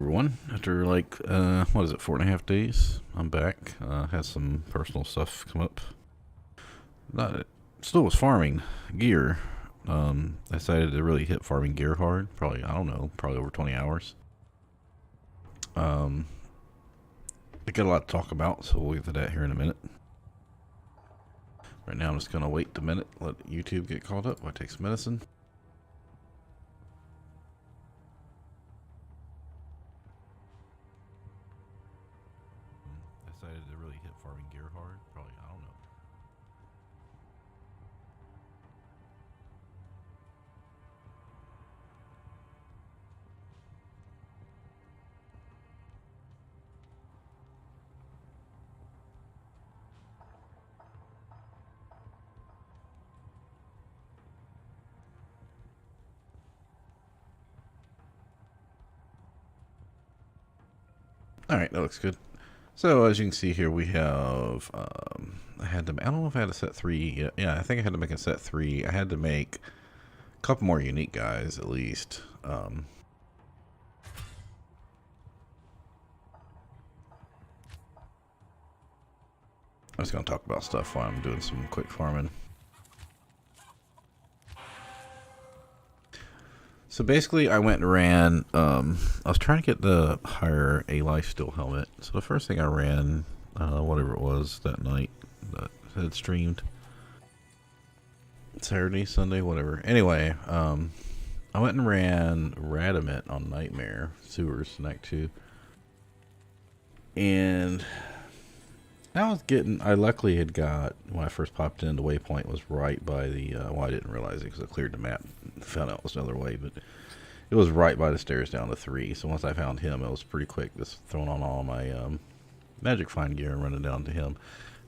Everyone, after like what is it, 4.5 days, I'm back. Had some personal stuff come up. Not Still was farming gear. I decided to really hit farming gear hard. Probably, I don't know, probably over 20 hours. I got a lot to talk about, so we'll get to that here in a minute. Right now, I'm just gonna wait a minute, let YouTube get called up while I take some medicine. Decided to really hit farming gear hard. Probably, I don't know. Alright, that looks good. So as you can see here, we have, I don't know if I had to set 3, yeah, I think I had to make a set 3. I had to make a couple more unique guys, at least. I was going to talk about stuff while I'm doing some quick farming. So basically, I went and ran, I was trying to get the hire a lifesteal helmet. So the first thing I ran, whatever it was that night that had streamed. Saturday, Sunday, whatever. Anyway, I went and ran Radamant on Nightmare Sewers, Night 2. And I luckily had got, when I first popped in, the waypoint was right by the, well, I didn't realize it because I cleared the map and found out it was another way, but it was right by the stairs down to 3. So once I found him, it was pretty quick, just throwing on all my magic find gear and running down to him.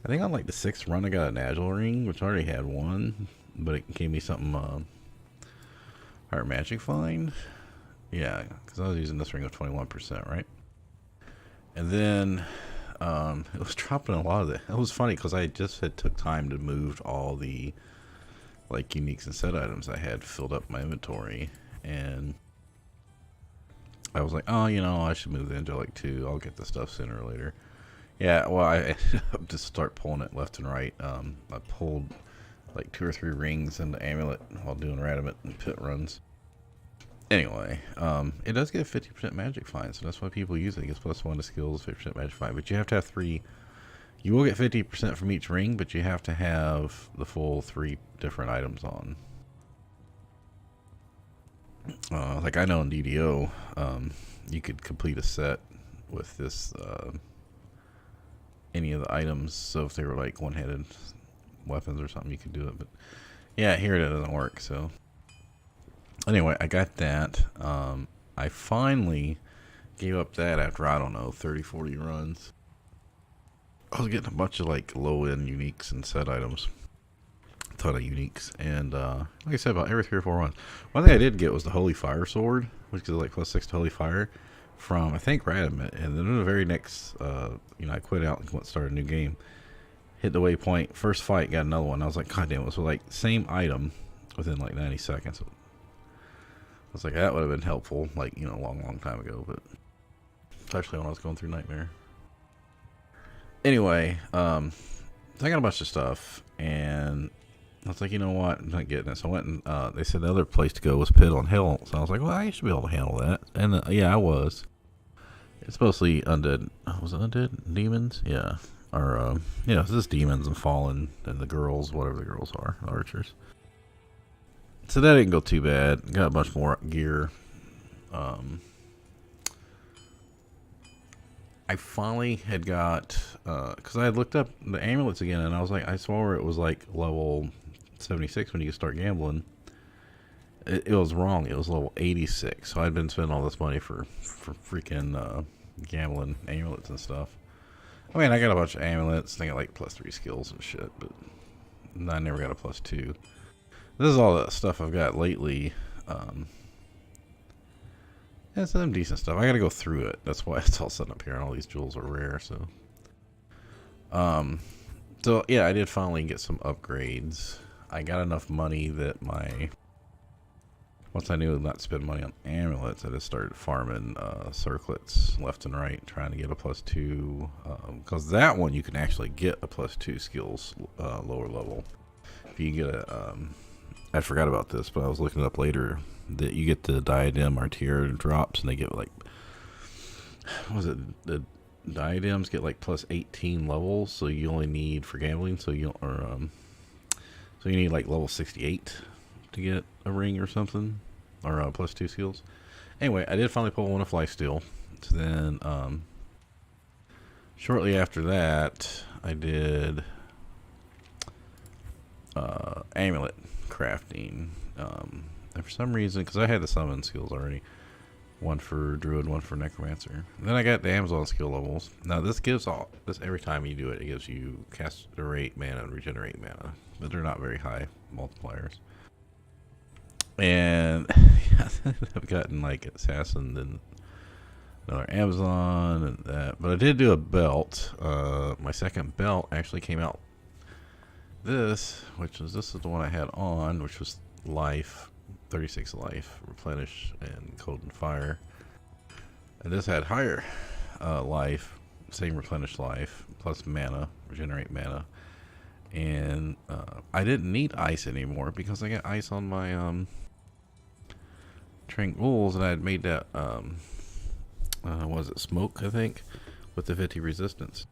I think on like the 6th run, I got an Agile ring, which I already had one, but it gave me something, higher magic find. Yeah, because I was using this ring of 21%, right? And then it was dropping a lot of it. It was funny because I just had took time to move all the like uniques and set items I had filled up my inventory, and I was like, oh, I should move the angelic too. I'll get the stuff sooner or later. Yeah, well, I ended up just start pulling it left and right. I pulled like 2 or 3 rings and the amulet while doing Radamant and pit runs. Anyway, it does get a 50% magic find, so that's why people use it. It gets +1 to skills, 50% magic find, but you have to have 3. You will get 50% from each ring, but you have to have the full 3 different items on. Like I know in DDO, you could complete a set with this, any of the items. So if they were like one-handed weapons or something, you could do it. But yeah, here it doesn't work, so. Anyway, I got that. I finally gave up that after, I don't know, 30, 40 runs. I was getting a bunch of like low-end uniques and set items. A ton of uniques. And like I said, about every 3 or 4 runs. One thing I did get was the Holy Fire Sword, which is like +6 to Holy Fire from, I think, Radamant. And then the very next, I quit out and went to start a new game. Hit the waypoint. First fight, got another one. I was like, God damn, it was like same item within like 90 seconds. I was like, that would have been helpful, like, a long time ago, but especially when I was going through Nightmare. Anyway, so I got a bunch of stuff, and I was like, you know what, I'm not getting it. So I went and they said the other place to go was IV Hell. So I was like, well, I should be able to handle that. And yeah, I was. It's mostly undead. Was it undead? Demons? Yeah. Or, it's just demons and fallen, and the girls, whatever the girls are, the archers. So that didn't go too bad. Got a bunch more gear. I finally had got, because I had looked up the amulets again, and I was like, I swore it was like level 76 when you start gambling. It was wrong. It was level 86. So I'd been spending all this money for freaking gambling amulets and stuff. I mean, I got a bunch of amulets. I got like +3 skills and shit, but I never got a +2. This is all the stuff I've got lately. Yeah, some decent stuff. I gotta go through it. That's why it's all set up here, and all these jewels are rare. So yeah, I did finally get some upgrades. I got enough money that once I knew not to spend money on amulets, I just started farming circlets left and right, trying to get a +2. Because that one you can actually get a +2 skills lower level. If you get a, I forgot about this, but I was looking it up later. That you get the diadem or tier drops, and they get like, what was it? The diadems get like +18 levels, so you only need for gambling. So you so you need like level 68 to get a ring or something, or +2 skills. Anyway, I did finally pull one of lifesteal. So then, shortly after that, I did amulet crafting. And for some reason, because I had the summon skills already, one for druid, one for necromancer. And then I got the Amazon skill levels. Now this gives all this every time you do it, it gives you cast rate mana and regenerate mana, but they're not very high multipliers. And I've gotten like assassin and another Amazon and that, but I did do a belt. My second belt actually came out. This is the one I had on, which was life. 36 life, replenish, and cold and fire. And this had higher life, same replenish life, plus mana, regenerate mana. And I didn't need ice anymore because I got ice on my Trank Wolves, and I had made that, was it smoke, I think, with the 50 resistance.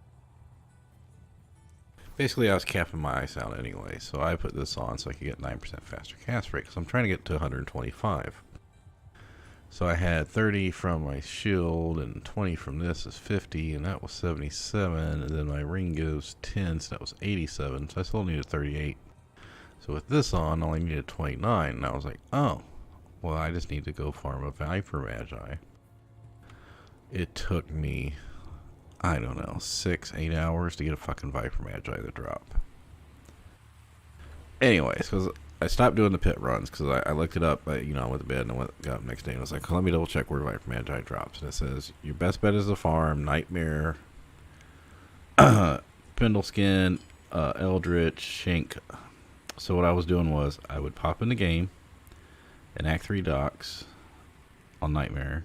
Basically, I was capping my ice out anyway, so I put this on so I could get 9% faster cast rate, because I'm trying to get to 125. So I had 30 from my shield, and 20 from this is 50, and that was 77, and then my ring gives 10, so that was 87, so I still needed 38. So with this on, I only needed 29, and I was like, oh, well, I just need to go farm a Viper Magi. It took me, I don't know, 6-8 hours to get a fucking Viper Magi to drop. Anyways, because I stopped doing the pit runs because I looked it up. I went to bed and I got up next day and I was like, let me double check where Viper Magi drops. And it says your best bet is the farm, Nightmare, Pendleskin, Eldritch, Shank. So what I was doing was I would pop in the game and Act 3 docks on Nightmare.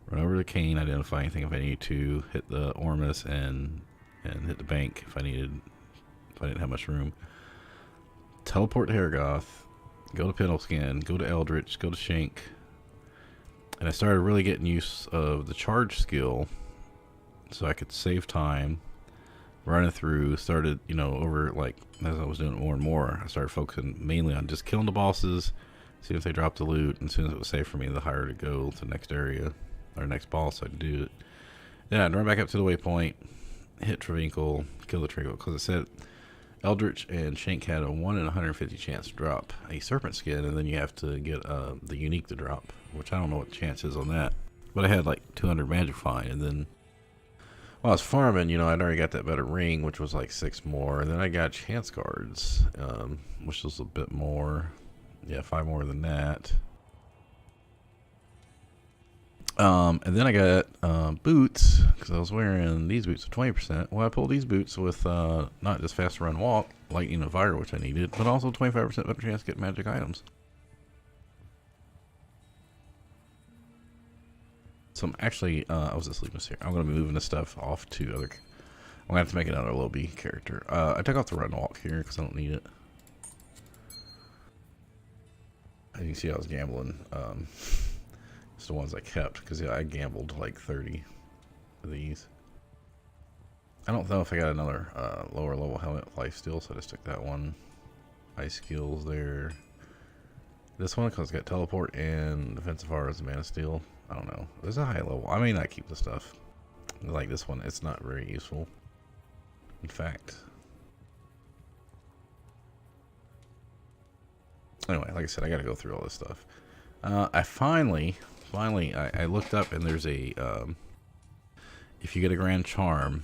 Run over to Kane, identify anything if I need to, hit the Ormus and hit the bank if I didn't have much room. Teleport to Hergoth, go to Pendleskin, go to Eldritch, go to Shank. And I started really getting use of the charge skill so I could save time running through. Started, over like as I was doing it more and more, I started focusing mainly on just killing the bosses, see if they dropped the loot, and as soon as it was safe for me, the higher to go to the next area. Our next boss, I'd do it. Then I'd run back up to the waypoint, hit Travinkle, kill the Travinkle, because it said Eldritch and Shank had a 1 in 150 chance to drop a Serpent Skin, and then you have to get the unique to drop, which I don't know what the chance is on that. But I had like 200 Magic Find, and then while I was farming, I'd already got that better ring, which was like 6 more, and then I got Chance Guards, which was a bit more. Yeah, 5 more than that. And then I got boots, because I was wearing these boots with 20%. Well, I pulled these boots with not just faster run walk, lightning and fire, which I needed, but also 25% better chance to get magic items. So I'm actually, I was just leaving this here. I'm going to be moving this stuff off to other, I'm going to have to make another Low B character. I took off the run walk here, because I don't need it. As you can see, I was gambling. It's the ones I kept because I gambled like 30 of these. I don't know if I got another lower level helmet with life steal, so I just took that one. Ice skills there. This one because it's got teleport and defensive auras and mana steel. I don't know. There's a high level. I may not keep the stuff. Like this one, it's not very useful. In fact. Anyway, like I said, I got to go through all this stuff. I finally, I looked up and there's a, if you get a Grand Charm,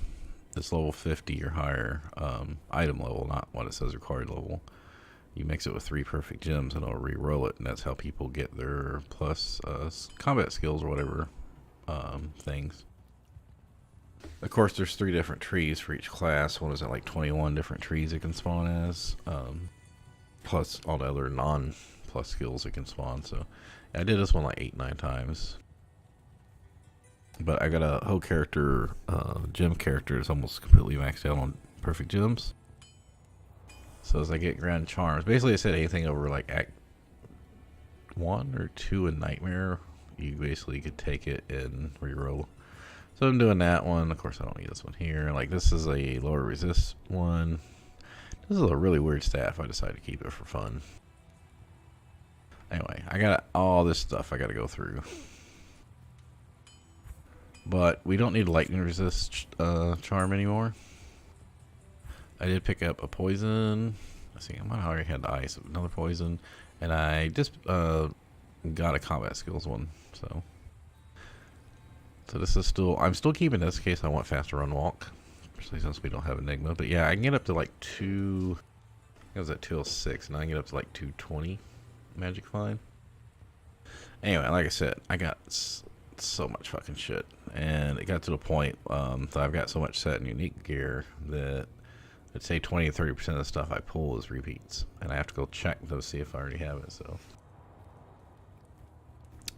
that's level 50 or higher, item level, not what it says required level, you mix it with 3 perfect gems and it'll re-roll it, and that's how people get their plus combat skills or whatever things. Of course, there's 3 different trees for each class. One is at like 21 different trees it can spawn as, plus all the other non-plus skills it can spawn. So I did this one like 8-9 times. But I got a whole character, gem character that's almost completely maxed out on perfect gems. So as I get grand charms, basically I said anything over like Act 1 or 2 in Nightmare, you basically could take it and reroll. So I'm doing that one. Of course I don't need this one here. Like this is a lower resist one. This is a really weird staff. I decided to keep it for fun. Anyway, I got all this stuff I got to go through. But we don't need lightning resist charm anymore. I did pick up a poison. Let's see, I might have already had the ice. Another poison. And I just got a combat skills one. So this is still, I'm still keeping this in case I want faster run walk. Especially since we don't have Enigma. But yeah, I can get up to like 2, I was at 206, and I can get up to like 220 Magic Find. Anyway, like I said, I got so much fucking shit. And it got to the point that I've got so much set in unique gear that I'd say 20 to 30% of the stuff I pull is repeats. And I have to go check to see if I already have it, so.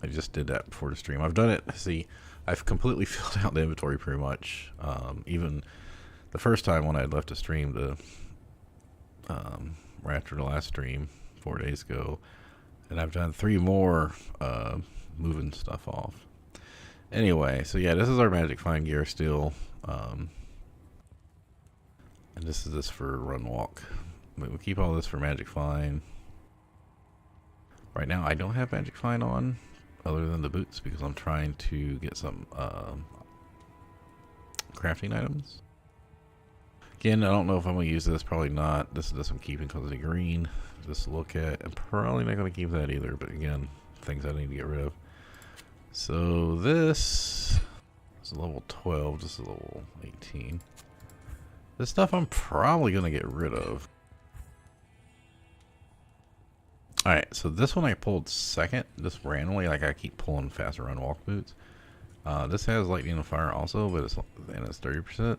I just did that before the stream. I've done it, see, I've completely filled out the inventory pretty much. Even the first time when I left the stream to, right after the last stream, 4 days ago. And I've done 3 more moving stuff off. Anyway, so yeah, this is our Magic Find gear still. And this is this for run walk. But we'll keep all this for Magic Find. Right now I don't have Magic Find on other than the boots because I'm trying to get some crafting items. Again, I don't know if I'm going to use this. Probably not. This is this I'm keeping because of the green. Just to look at. I'm probably not going to keep that either. But again, things I need to get rid of. So this is level 12. This is level 18. This stuff I'm probably going to get rid of. Alright, so this one I pulled second. Just randomly. Like I keep pulling faster run walk boots. This has lightning and fire also. But it's 30%.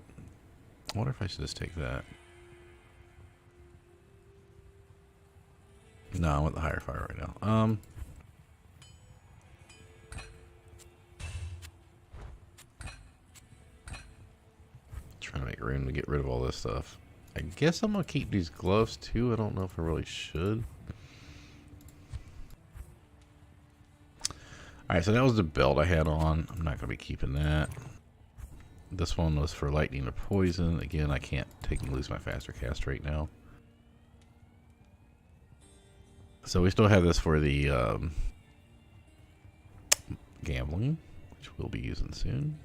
I wonder if I should just take that. No, I want the higher fire right now. Trying to make room to get rid of all this stuff. I guess I'm gonna keep these gloves too. I don't know if I really should. Alright, so that was the belt I had on. I'm not gonna be keeping that. This one was for lightning or poison. Again, I can't take and lose my faster cast right now. So we still have this for the gambling, which we'll be using soon.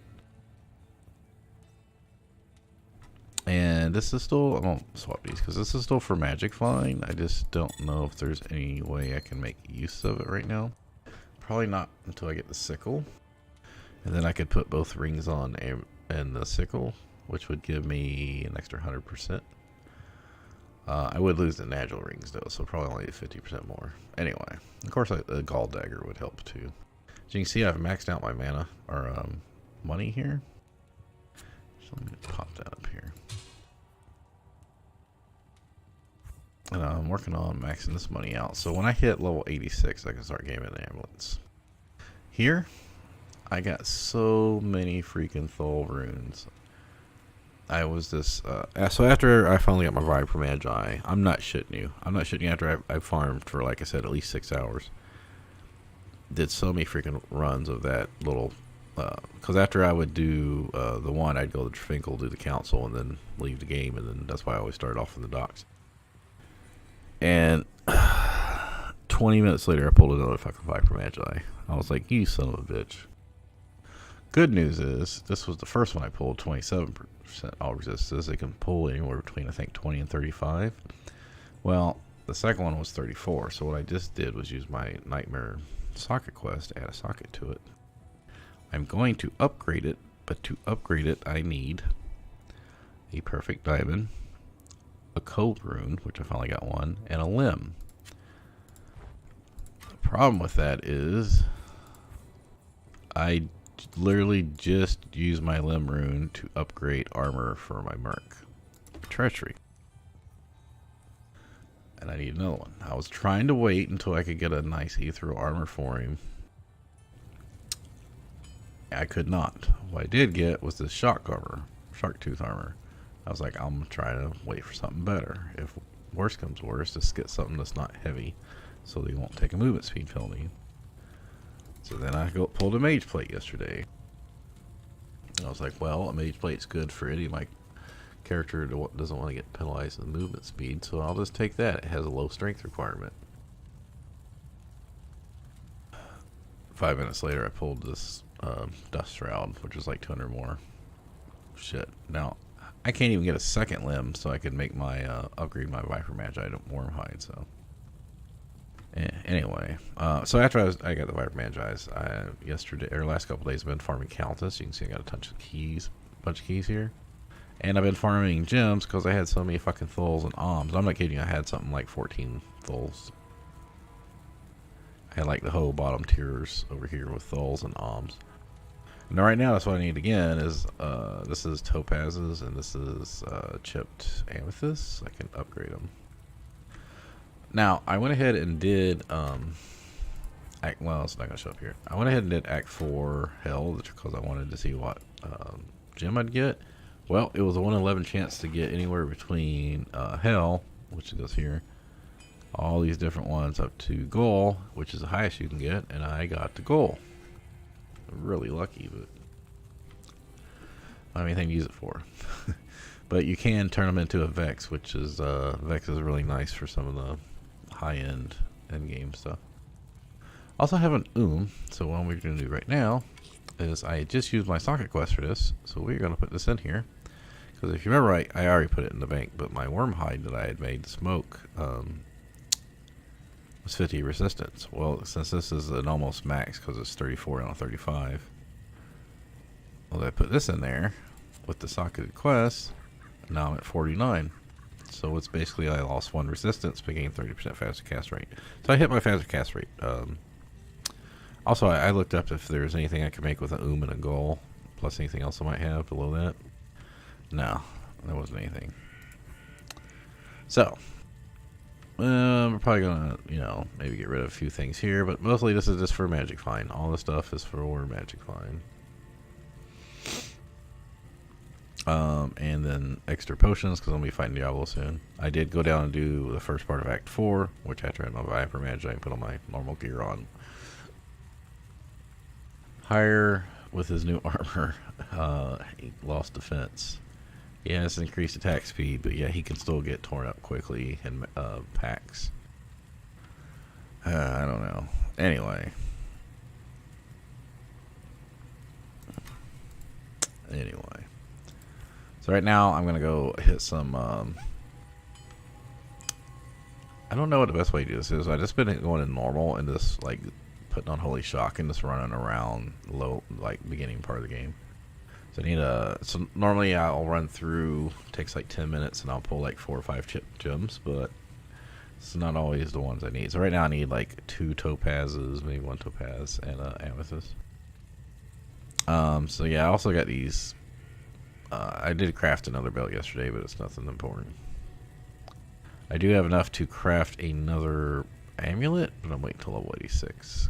And this is still, I won't swap these because this is still for Magic Find. I just don't know if there's any way I can make use of it right now. Probably not until I get the sickle. And then I could put both rings on and the sickle, which would give me an extra 100%. I would lose the Nagel rings though, so probably only 50% more. Anyway, of course a Gall Dagger would help too. As you can see, I've maxed out my mana, or money here. So let me pop that up here. And I'm working on maxing this money out. So when I hit level 86, I can start gaming the amulets. Here, I got so many freaking Thol runes. I was this, so after I finally got my Viper Magi, I'm not shitting you. I'm not shitting you after I farmed for, like I said, at least 6 hours. Did so many freaking runs of that little, because after I would do the one, I'd go to Trfinkel, do the council, and then leave the game, and then that's why I always started off in the docks. And 20 minutes later, I pulled another fucking Viper Magi. I was like, you son of a bitch. Good news is, this was the first one I pulled, 27% all resistance. It can pull anywhere between, I think, 20 and 35. Well, the second one was 34, so what I just did was use my Nightmare socket quest to add a socket to it. I'm going to upgrade it, but to upgrade it, I need a perfect diamond, a code rune, which I finally got one, and a limb. The problem with that is I literally just use my limb rune to upgrade armor for my merc. Treachery. And I need another one. I was trying to wait until I could get a nice ethereal armor for him. I could not. What I did get was this shark tooth armor. I was like, I'm gonna try to wait for something better. If worse comes worse, just get something that's not heavy, so they won't take a movement speed penalty. So then I pulled a mage plate yesterday. I was like, well, a mage plate's good for any of my character that doesn't want to get penalized in movement speed, so I'll just take that. It has a low strength requirement. 5 minutes later, I pulled this dust shroud, which is like 200 more. Shit. Now, I can't even get a second limb, so I could make my upgrade my Viper Magi to worm hide. So, anyway, so after I got the Viper Magi's, yesterday or last couple days, I've been farming Countess. You can see I got a bunch of keys here, and I've been farming gems because I had so many fucking thulls and alms. I'm not kidding you. I had something like 14 thulls. I had like the whole bottom tiers over here with thulls and alms. Now right now that's what I need again is this is topazes and this is chipped amethyst. I can upgrade them. Now I went ahead and did well, it's not gonna show up here. I went ahead and did Act 4 Hell because I wanted to see what gem I'd get. Well, it was a 1 in 11 chance to get anywhere between Hell, which goes here, all these different ones up to Goal, which is the highest you can get, and I got the Goal. Really lucky, but I don't have anything to use it for. But you can turn them into a Vex, which is Vex is really nice for some of the high-end end-game stuff. Also have an so what we're going to do right now is I just used my socket quest for this, so we're going to put this in here. Because if you remember right, I already put it in the bank, but my worm hide that I had made, smoke, was 50 resistance. Well, since this is an almost max because it's 34 out of 35, well, I put this in there with the socketed quest. Now I'm at 49. So it's basically I lost 1 resistance but gained 30% faster cast rate. So I hit my faster cast rate. Also, I looked up if there's anything I could make with an and a goal, plus anything else I might have below that. No, there wasn't anything. So we're probably gonna, maybe get rid of a few things here, but mostly this is just for magic find. All this stuff is for magic find. And then extra potions because I'm gonna be fighting Diablo soon. I did go down and do the first part of Act 4, which after I had my Viper Magi and put all my normal gear on. Higher with his new armor, he lost defense. He has increased attack speed, but yeah, he can still get torn up quickly in packs. I don't know. Anyway. So right now, I'm going to go hit some... I don't know what the best way to do this is. I've just been going in normal and just, like, putting on Holy Shock and just running around low, like, beginning part of the game. So I need so normally I'll run through, takes like 10 minutes, and I'll pull like 4 or 5 chip gems, but it's not always the ones I need. So right now I need like 2 topazes, maybe 1 topaz, and amethyst. So yeah, I also got these. I did craft another belt yesterday, but it's nothing important. I do have enough to craft another amulet, but I'm waiting till level 86.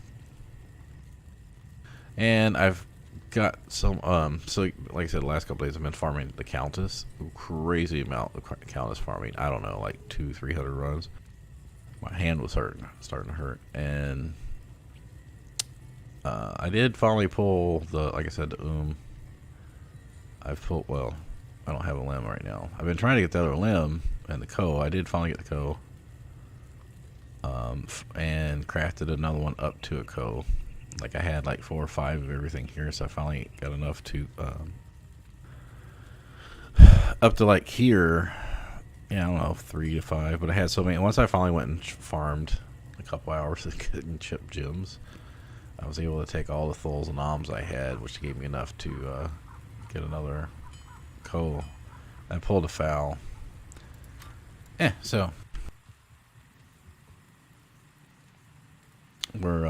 And I've got some so like I said, the last couple days I've been farming the Countess. Crazy amount of Countess farming. I don't know, like 200-300 runs. My hand was starting to hurt, and I did finally pull the, like I said, the I've pulled, well, I don't have a limb right now. I've been trying to get the other limb and the I did finally get the and crafted another one up to a Like I had like 4 or 5 of everything here, so I finally got enough to up to like here. Yeah, I don't know, 3 to 5, but I had so many. Once I finally went and farmed a couple hours of getting chip gems, I was able to take all the thulls and alms I had, which gave me enough to get another coal. I pulled a foul. So we're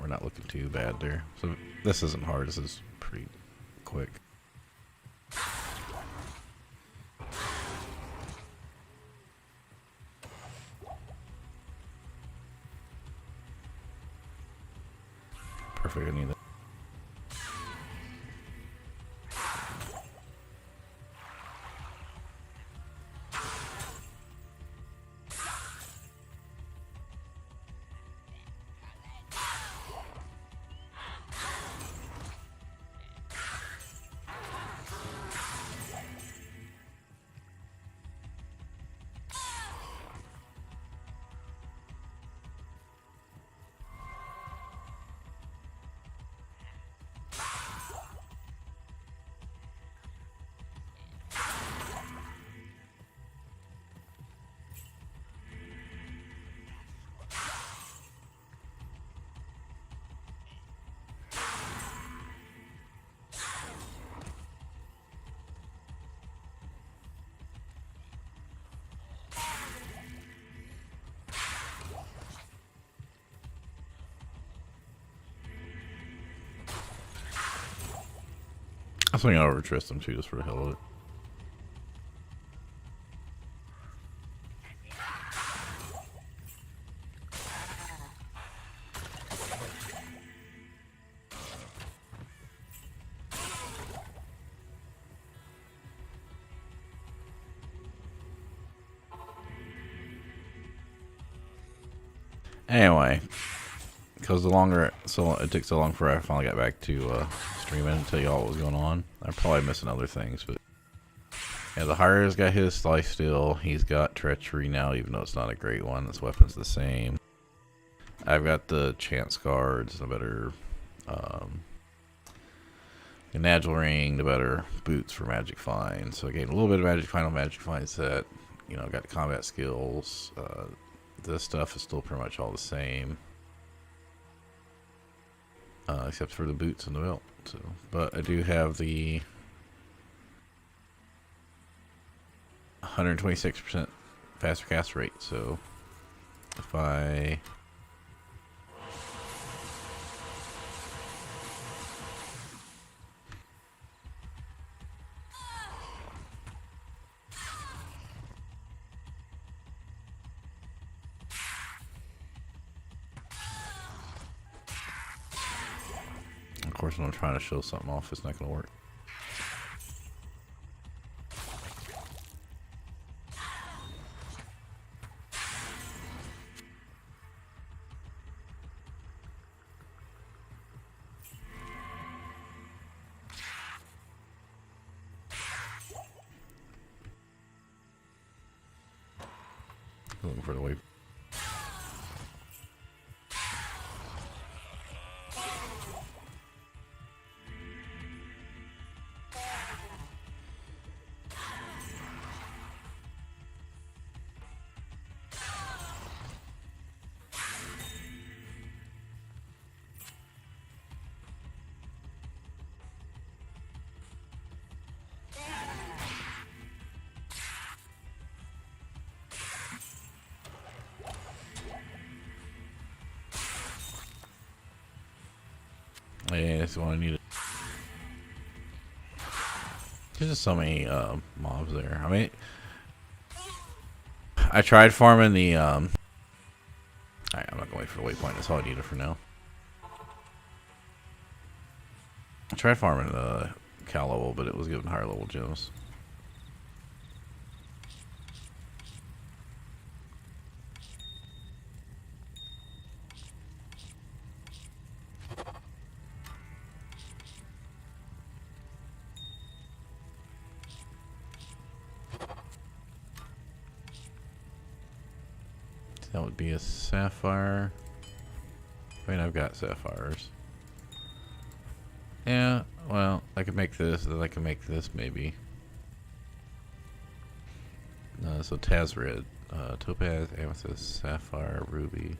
not looking too bad there. So this isn't hard. This is pretty quick. if I need it. I swing over Tristan too, just for the hell of it. Anyway, because the longer it took so long for I finally got back to streaming and tell you all what was going on. I'm probably missing other things, but yeah, the Hire's got his life steal. He's got treachery now, even though it's not a great one. His weapon's the same. I've got the chance cards, the better the Nagel ring, the better boots for Magic Find. So I gained a little bit of Magic Find on Magic Find set. You know, got the combat skills. This stuff is still pretty much all the same. Except for the boots and the belt. So, but I do have the 126% faster cast rate. So if I of course, when I'm trying to show something off, it's not going to work. Looking for the wave. Yeah, that's what I needed. There's just so many mobs there. I mean, I tried farming the alright, I'm not gonna wait for the waypoint. That's all I needed for now. I tried farming the cow level, but it was giving higher level gems. That would be a sapphire. I mean, I've got sapphires. Yeah, well, I could make this, then I can make this maybe. So Tazrid, topaz, amethyst, sapphire, ruby.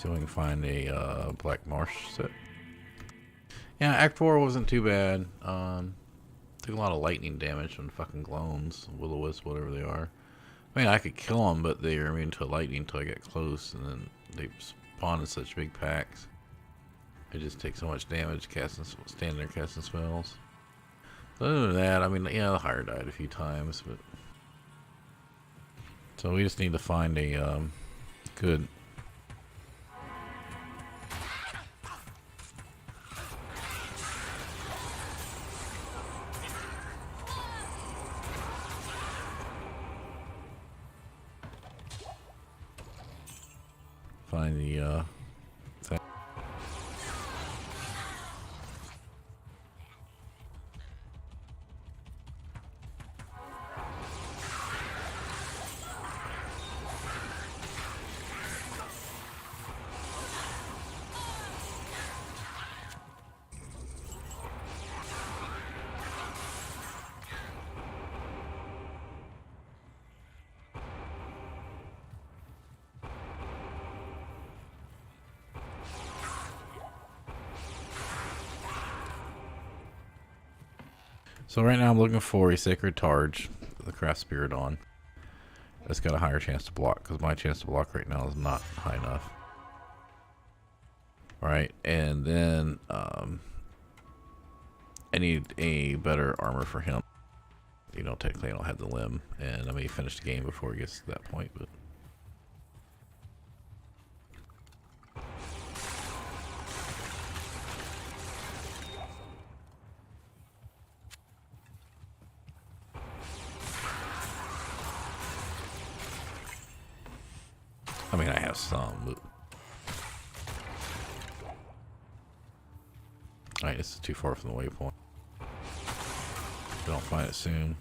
See if we can find a Black Marsh set. Yeah, Act 4 wasn't too bad. Took a lot of lightning damage from fucking clones, will-o-wisp, whatever they are. I mean, I could kill them, but they are immune to lightning until I get close, and then they spawn in such big packs. I just take so much damage standing there casting spells. So other than that, I mean, yeah, the hire died a few times, but so we just need to find a good. Find the thing. So right now I'm looking for a Sacred Targe, the Craft Spirit on. That's got a higher chance to block, because my chance to block right now is not high enough. Alright, and then I need a better armor for him. You know, technically I don't have the limb, and I may finish the game before it gets to that point, but... I mean, I have some, but... Alright, this is too far from the waypoint. If I don't find it soon.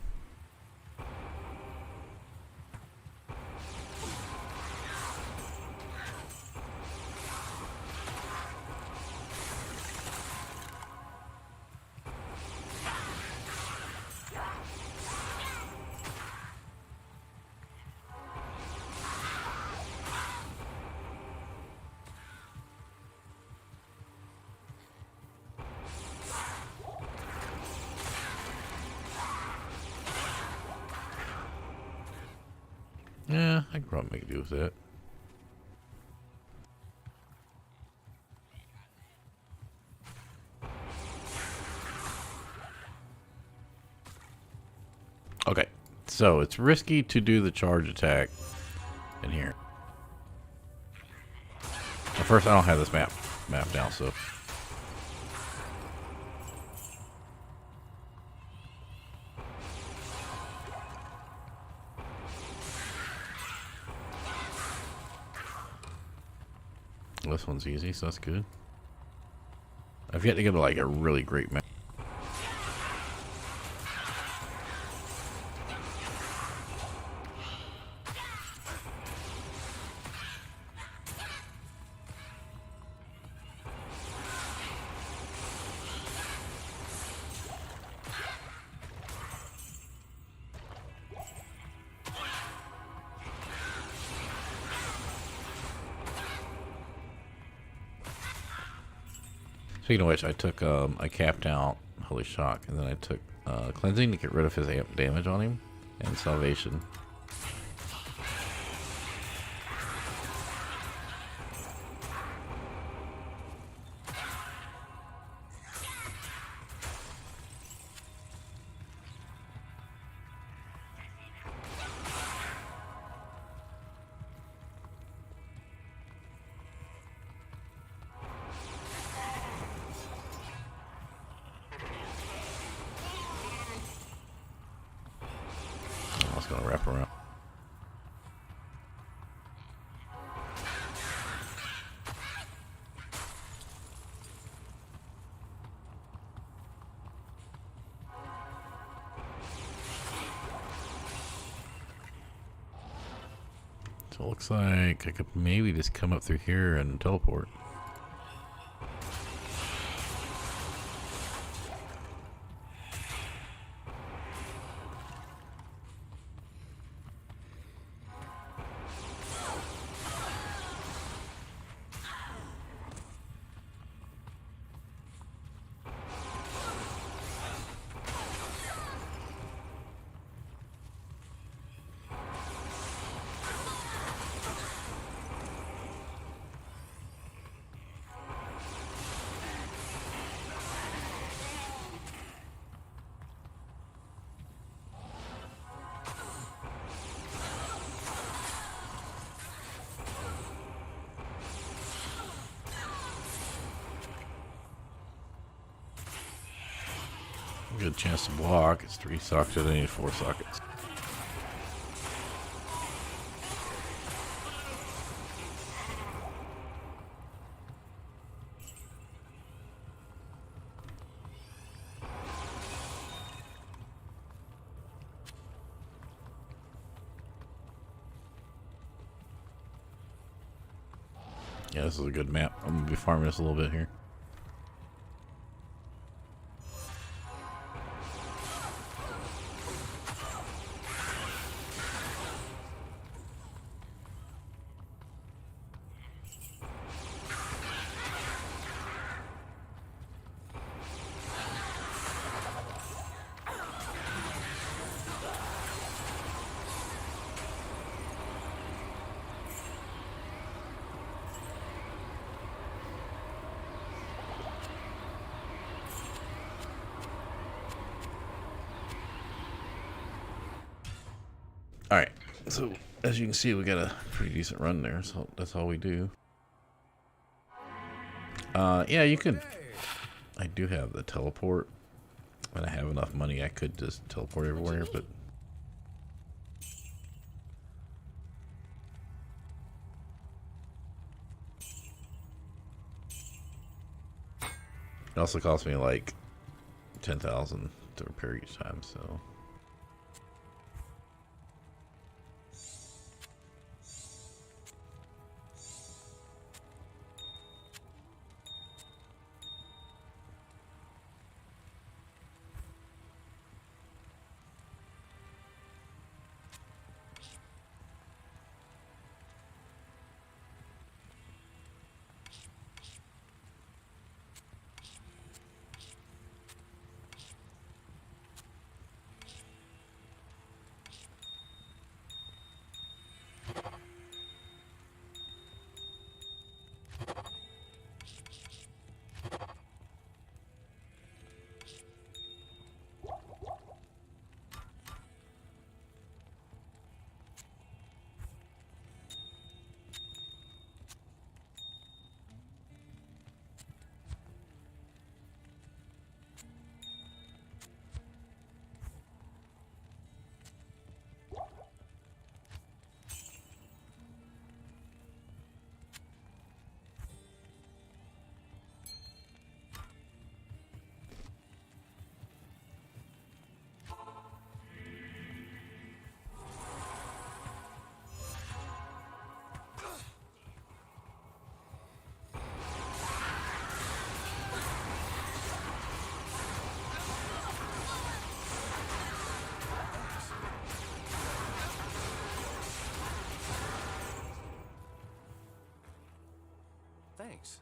Yeah, I can probably make do with that. Okay, so it's risky to do the charge attack in here. At first, I don't have this map down, so... This one's easy, so that's good. I've yet to get like a really great map. Speaking of which, I took, I capped out Holy Shock, and then I took Cleansing to get rid of his amp damage on him, and Salvation. Gonna wrap around. So it looks like I could maybe just come up through here and teleport. good chance to block. It's 3 sockets. I need 4 sockets. Yeah, this is a good map. I'm going to be farming this a little bit here. Alright, so as you can see, we got a pretty decent run there, so that's all we do. Yeah, you could. I do have the teleport, and I have enough money I could just teleport everywhere, but it also cost me like 10,000 to repair each time, so. Thanks.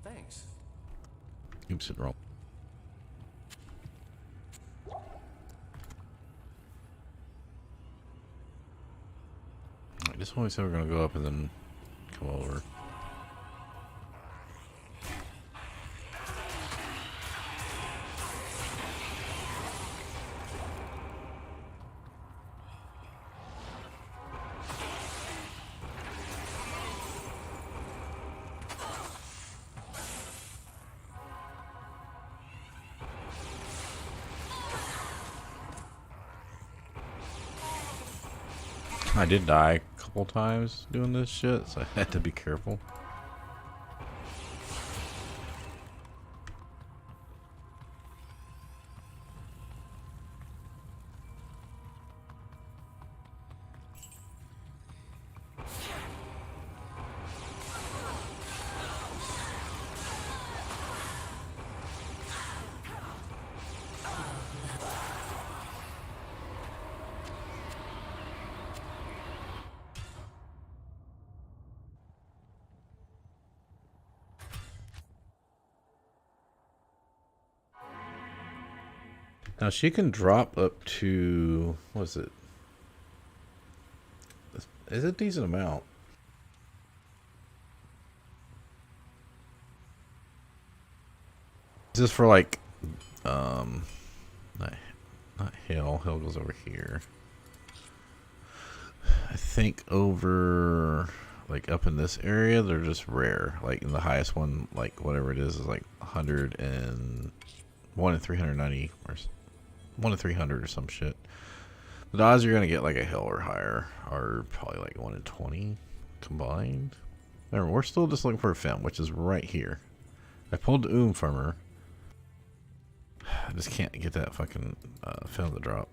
Thanks. Oops, it wrong. I just always said we're gonna go up and then come over. I did die a couple times doing this shit, so I had to be careful. Now she can drop up to, what is it? Is a decent amount. Is this for like, not hell. Hell goes over here. I think over, like up in this area, they're just rare. Like in the highest one, like whatever it is like 101 in 390 or 1 in 300 or some shit. The odds you're gonna get like a hell or higher are probably like 1 in 20 combined. Remember, we're still just looking for a fem, which is right here. I pulled the from her. I just can't get that fucking fem to drop.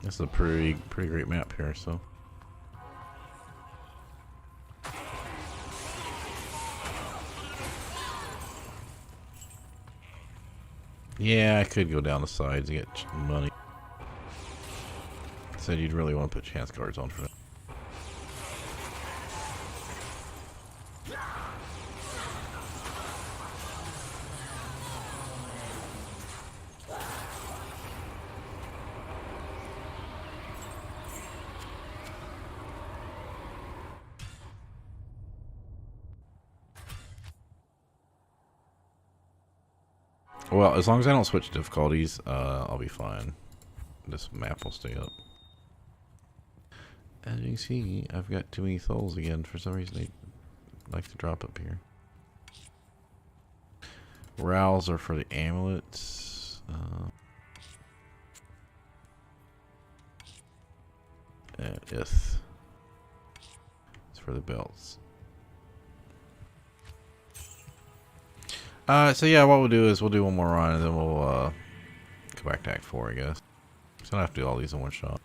This is a pretty great map here, so. Yeah, I could go down the sides and get money. Said you'd really want to put chance cards on for that. Well, as long as I don't switch difficulties, I'll be fine. This map will stay up. As you can see, I've got too many souls again. For some reason, they like to drop up here. Rows are for the amulets. And it's for the belts. So yeah, what we'll do is we'll do one more run and then we'll go back to Act 4, I guess. So I don't have to do all these in one shot.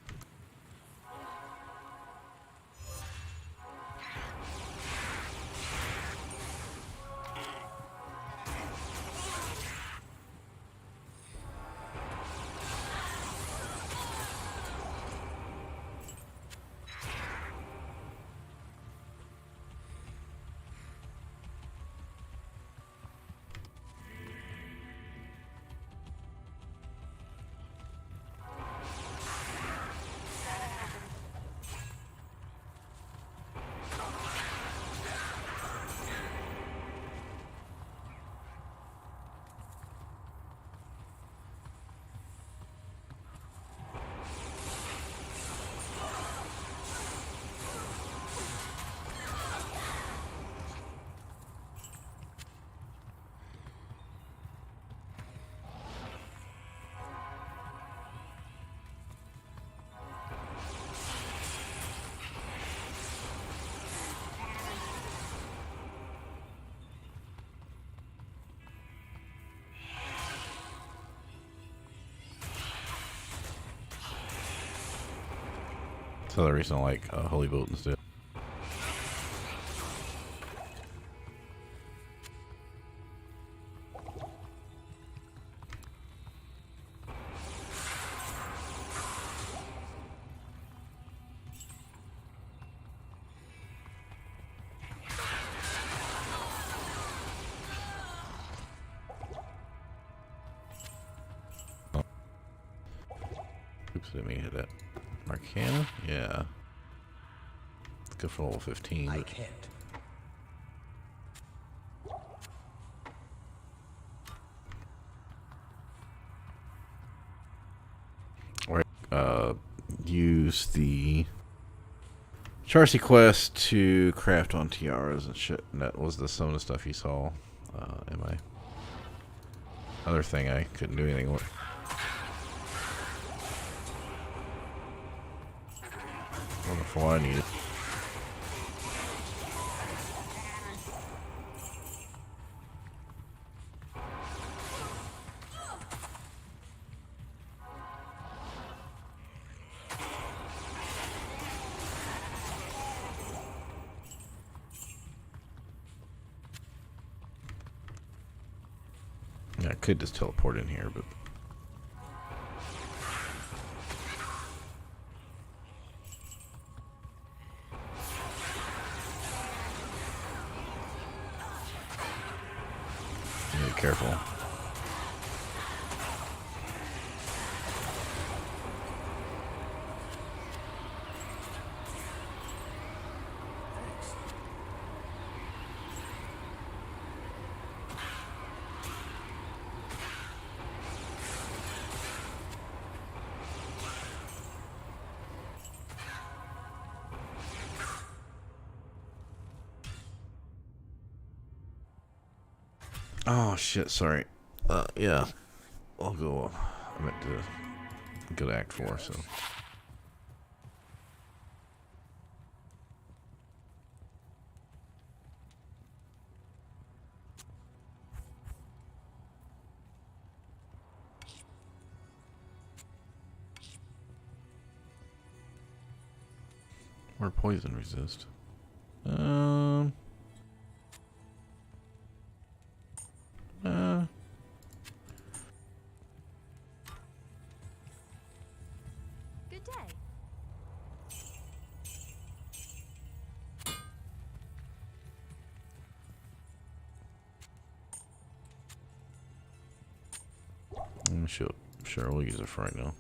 That's another reason I like Holy Bolt instead. Oops, didn't mean to hit that. Arcana? Yeah. Good for level 15. I can't. Alright, use the Charcy quest to craft on tiaras and shit. And that was some of the stuff you saw in my other thing I couldn't do anything with. Wonderful, I need it. Yeah, I could just teleport in here, but be careful. Oh shit, sorry. Yeah. I'll go. I meant to go to Act 4, so. Or poison resist. Good day. Sure, we'll use it for right now.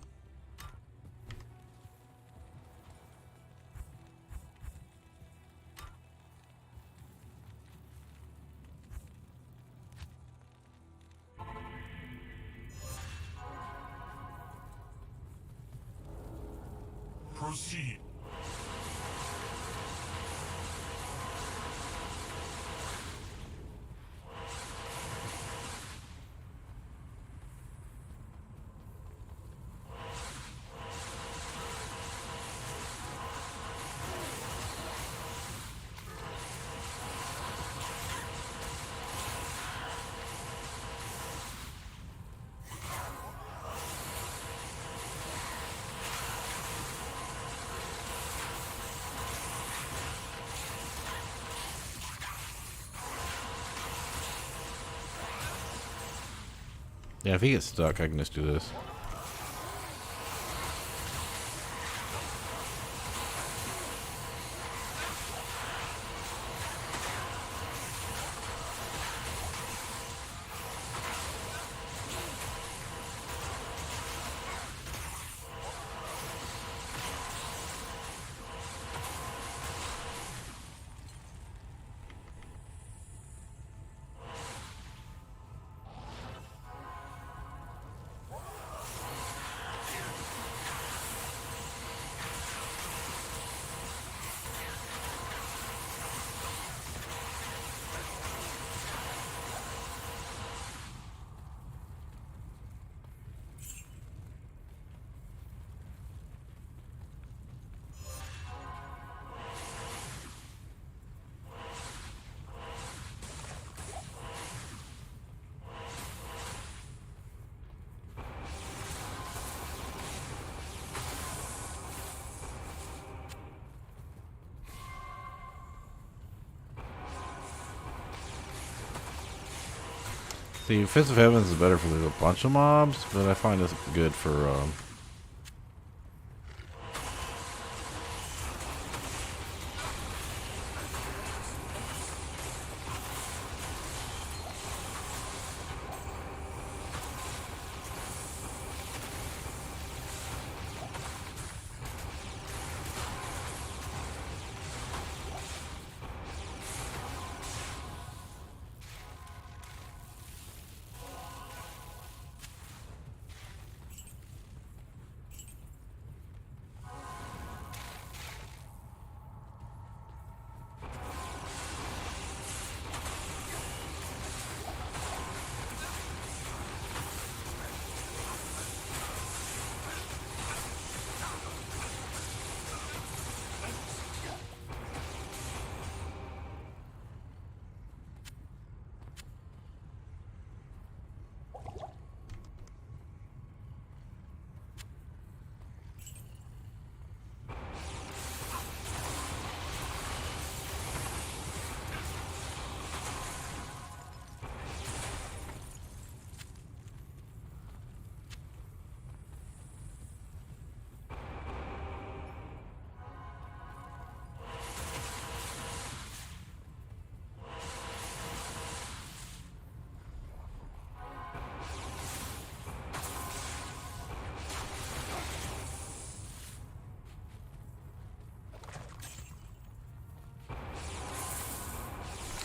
Proceed. Yeah, if he gets stuck, I can just do this. See, Offensive Heavens is better for there's a bunch of mobs, but I find this good for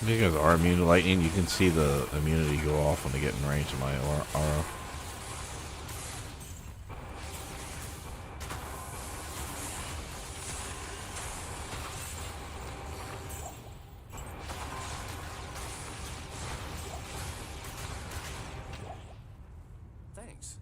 you guys are immune to lightning. You can see the immunity go off when they get in range of my aura. Thanks.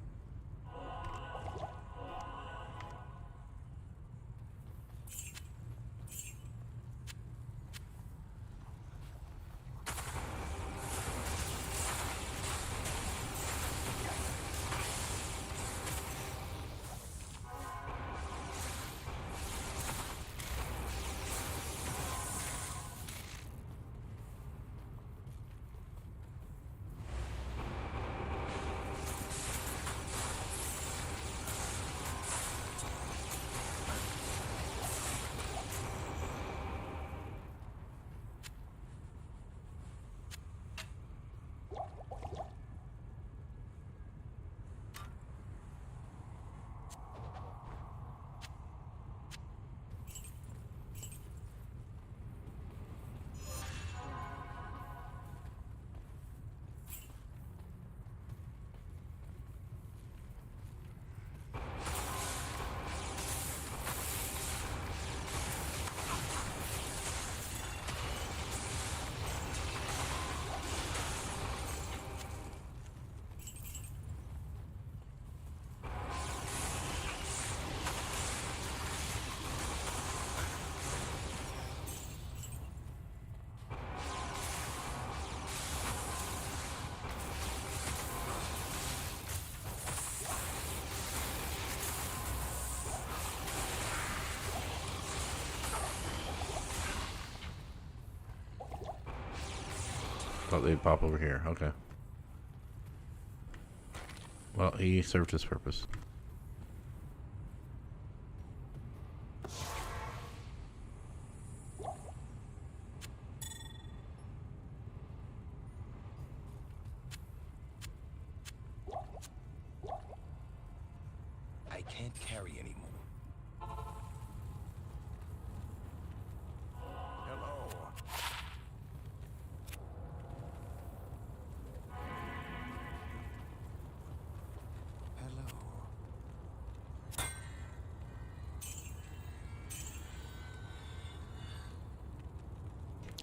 Thought they'd pop over here. Okay. Well, he served his purpose. I can't carry anymore. Hello. Hello.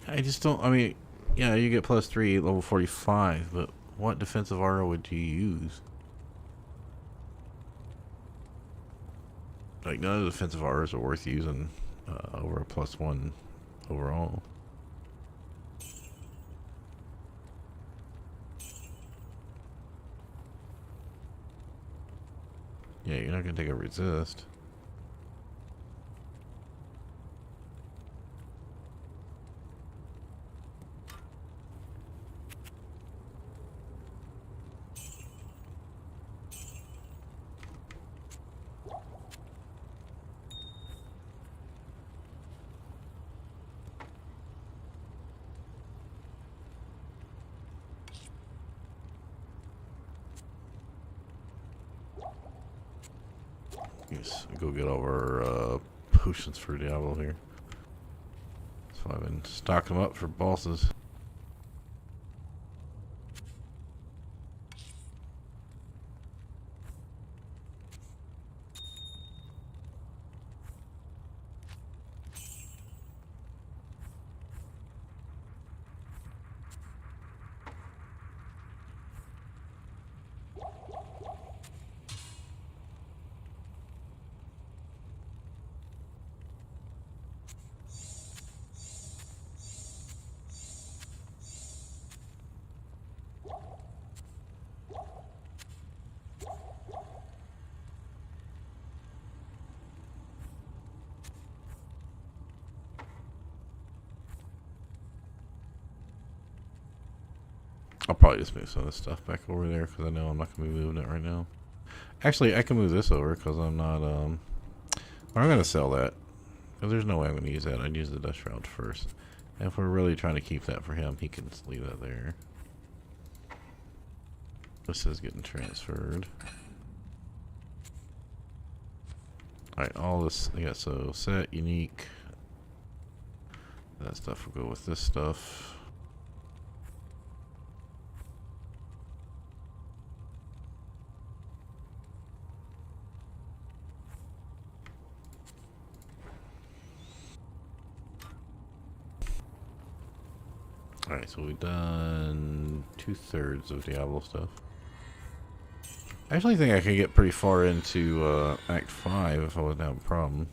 I just don't. I mean, yeah, you get +3 level 45, but what defensive aura would you use? Like, none of the defensive auras are worth using over a +1 overall. Yeah, you're not gonna take a resist. go get our potions for Diablo here. So I've been stocking them up for bosses. I'll probably just move some of this stuff back over there because I know I'm not going to be moving it right now. Actually, I can move this over because I'm not, I'm going to sell that. Because there's no way I'm going to use that. I'd use the dust shroud first. And if we're really trying to keep that for him, he can just leave that there. This is getting transferred. Alright, all this, yeah, so set, unique. That stuff will go with this stuff. Alright, so we've done 2/3 of Diablo stuff. I actually think I could get pretty far into Act 5 if I wouldn't have a problem.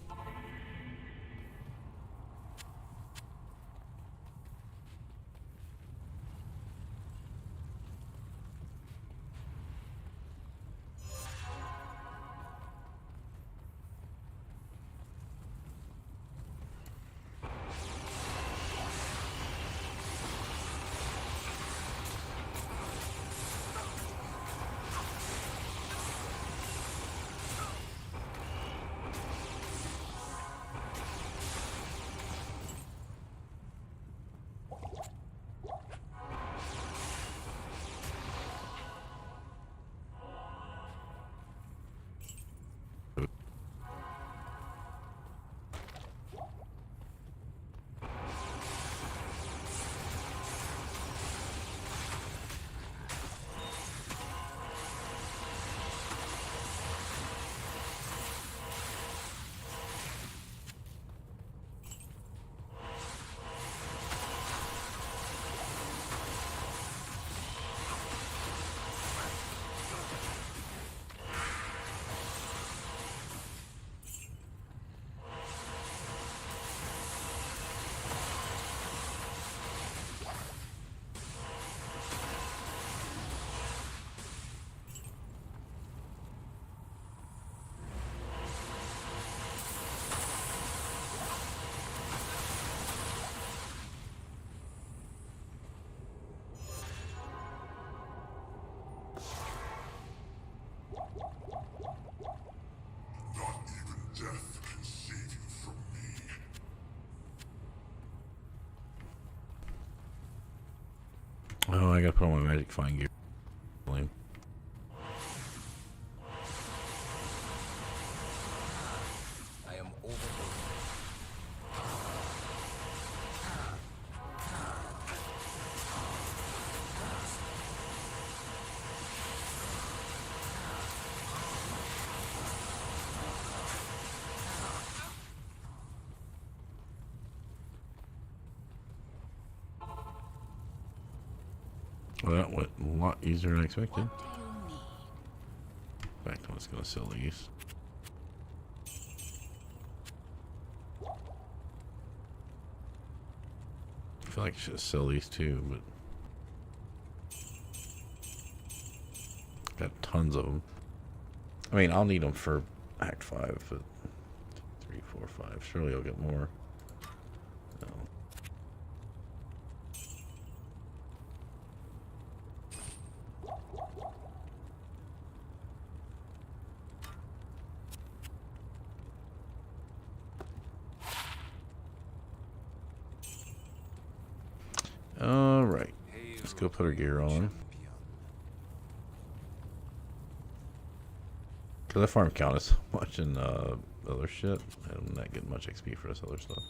Oh, I gotta put on my magic fine gear. Lame. I am overloaded. Well, that went a lot easier than I expected. What do you need? In fact, I'm just gonna sell these. I feel like I should sell these too, but got tons of them. I mean, I'll need them for Act 5, but 3, 4, 5. Surely I'll get more. No. All right, let's go put our gear on. Because I farm Countess much in other shit. I'm not getting much XP for this other stuff.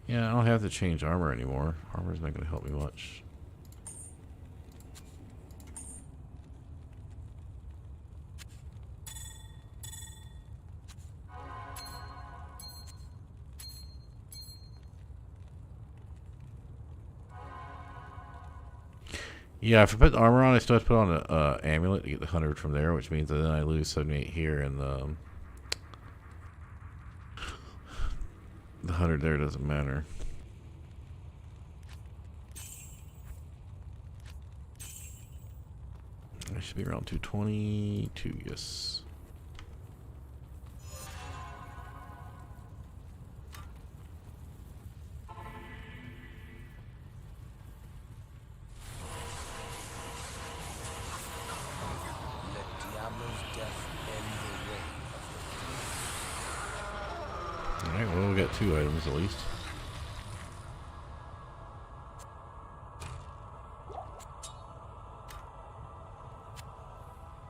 Yeah, I don't have to change armor anymore. Armor's not going to help me much. Yeah, if I put armor on, I still have to put on an amulet to get the 100 from there, which means that then I lose 78 here, and the 100 there doesn't matter. I should be around 222, yes. Let Diablo's death end the reign of Alright, well, we got 2 items at least.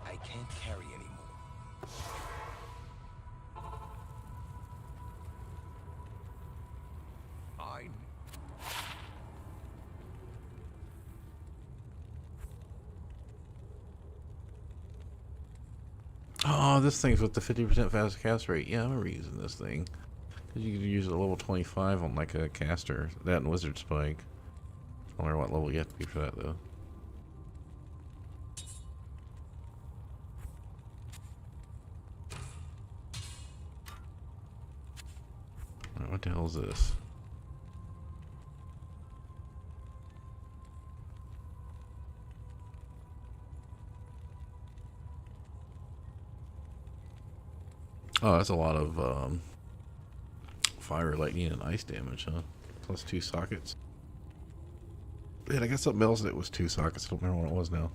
I can't carry anymore. I Oh, this thing's with the 50% fast cast rate. Yeah, I remember using this thing. Because you could use it at level 25 on like a caster. That and Wizard Spike. I wonder what level you have to be for that though. Alright, what the hell is this? Oh, that's a lot of fire, lightning, and ice damage, huh? Plus 2 sockets. Man, I got something else that was 2 sockets. I don't remember what it was now.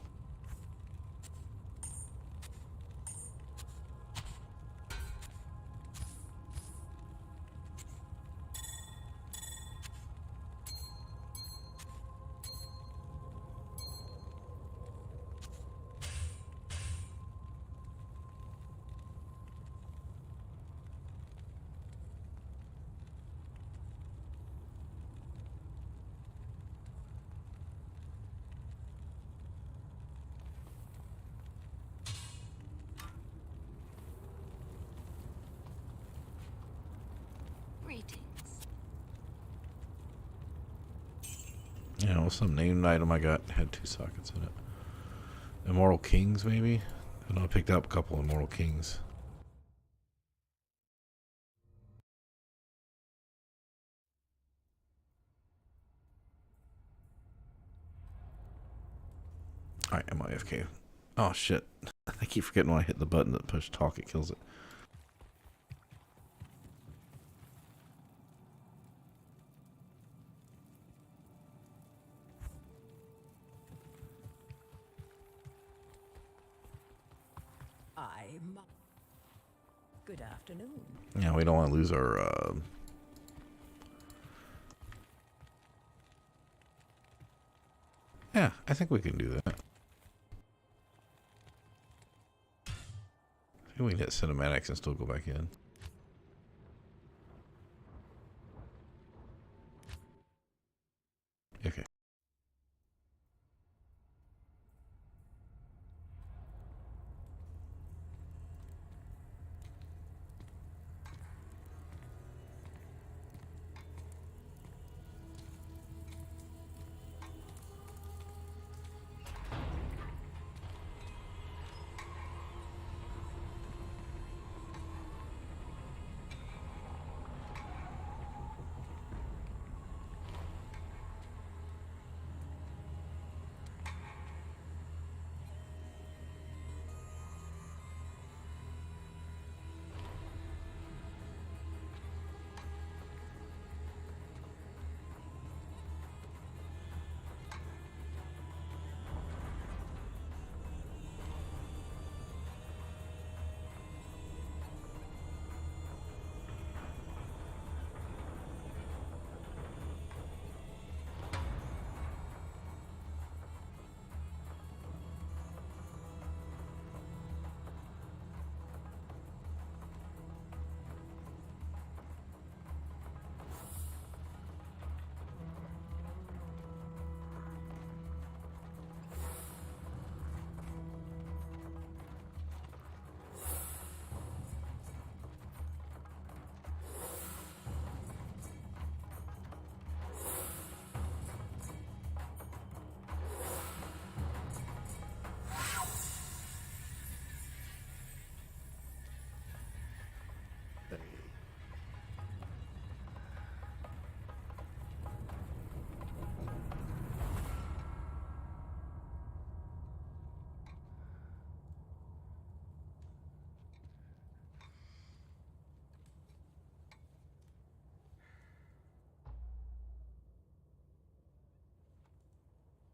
Greetings. Yeah, well, some named item I got had 2 sockets in it. Immortal Kings, maybe? I know I picked up a couple Immortal Kings. Alright, I'm AFK. Oh shit. I keep forgetting when I hit the button that push talk, it kills it. Good afternoon. Yeah, we don't want to lose our yeah, I think we can do that. I think we can hit cinematics and still go back in. Okay.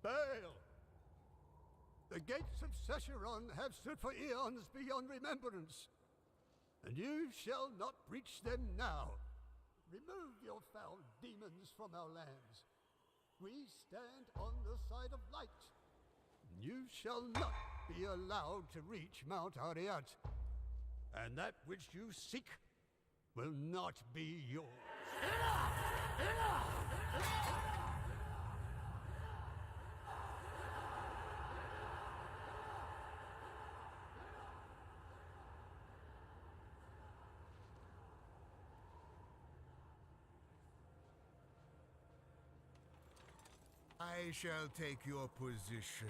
Bail! The gates of Secheron have stood for eons beyond remembrance, and you shall not breach them now. Remove your foul demons from our lands. We stand on the side of light. You shall not be allowed to reach Mount Ariat, and that which you seek will not be yours. I shall take your position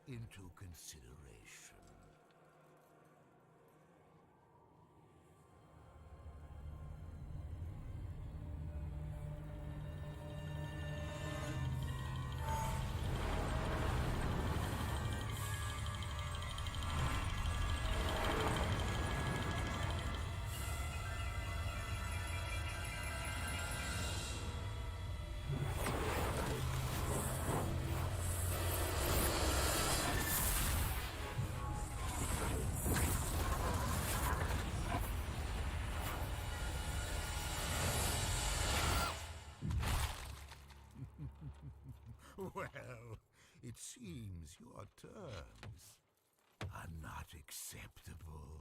into consideration. Well, it seems your terms are not acceptable.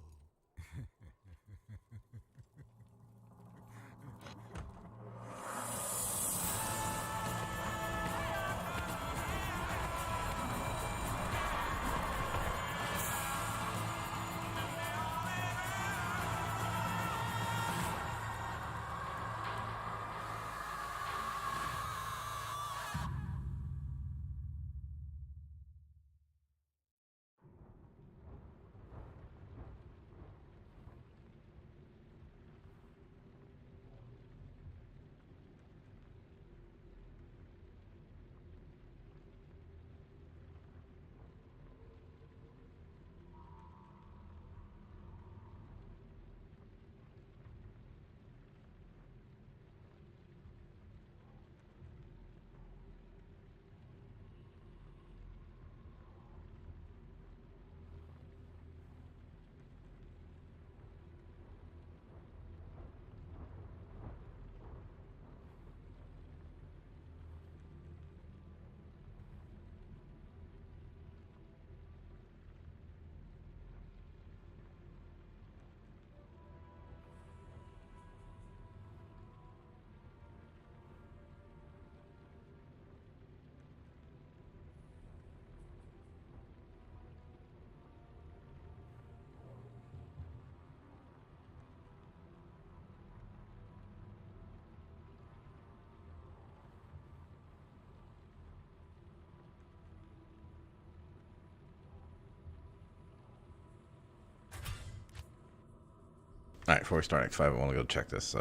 Alright, before we start Act 5, I want to go check this,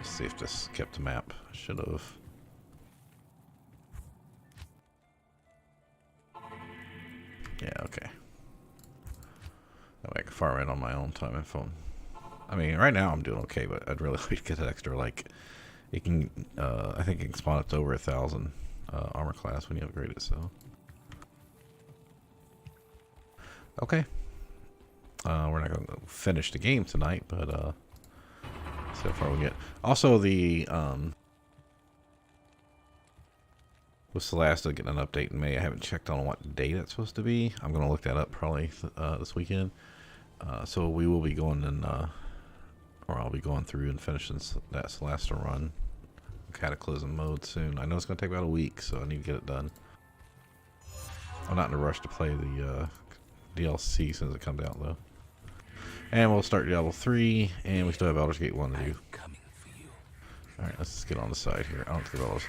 see if this kept the map. I should have. Yeah, okay. That way I can farm it on my own time and phone. I mean, right now I'm doing okay, but I'd really like to get that extra, like, it can, I think it can spawn up to over 1,000 armor class when you upgrade it, so. Okay. We're not going to finish the game tonight, but so far we get. Also, the with Celeste getting an update in May. I haven't checked on what date it's supposed to be. I'm going to look that up probably this weekend. So we will be going in, or I'll be going through and finishing that Celeste run, Cataclysm mode soon. I know it's going to take about a week, so I need to get it done. I'm not in a rush to play the DLC since it comes out though. And we'll start Diablo 3, and we still have Baldur's Gate 1 to do. Alright, let's just get on the side here. I don't think Baldur's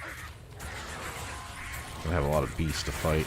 gonna have a lot of beasts to fight.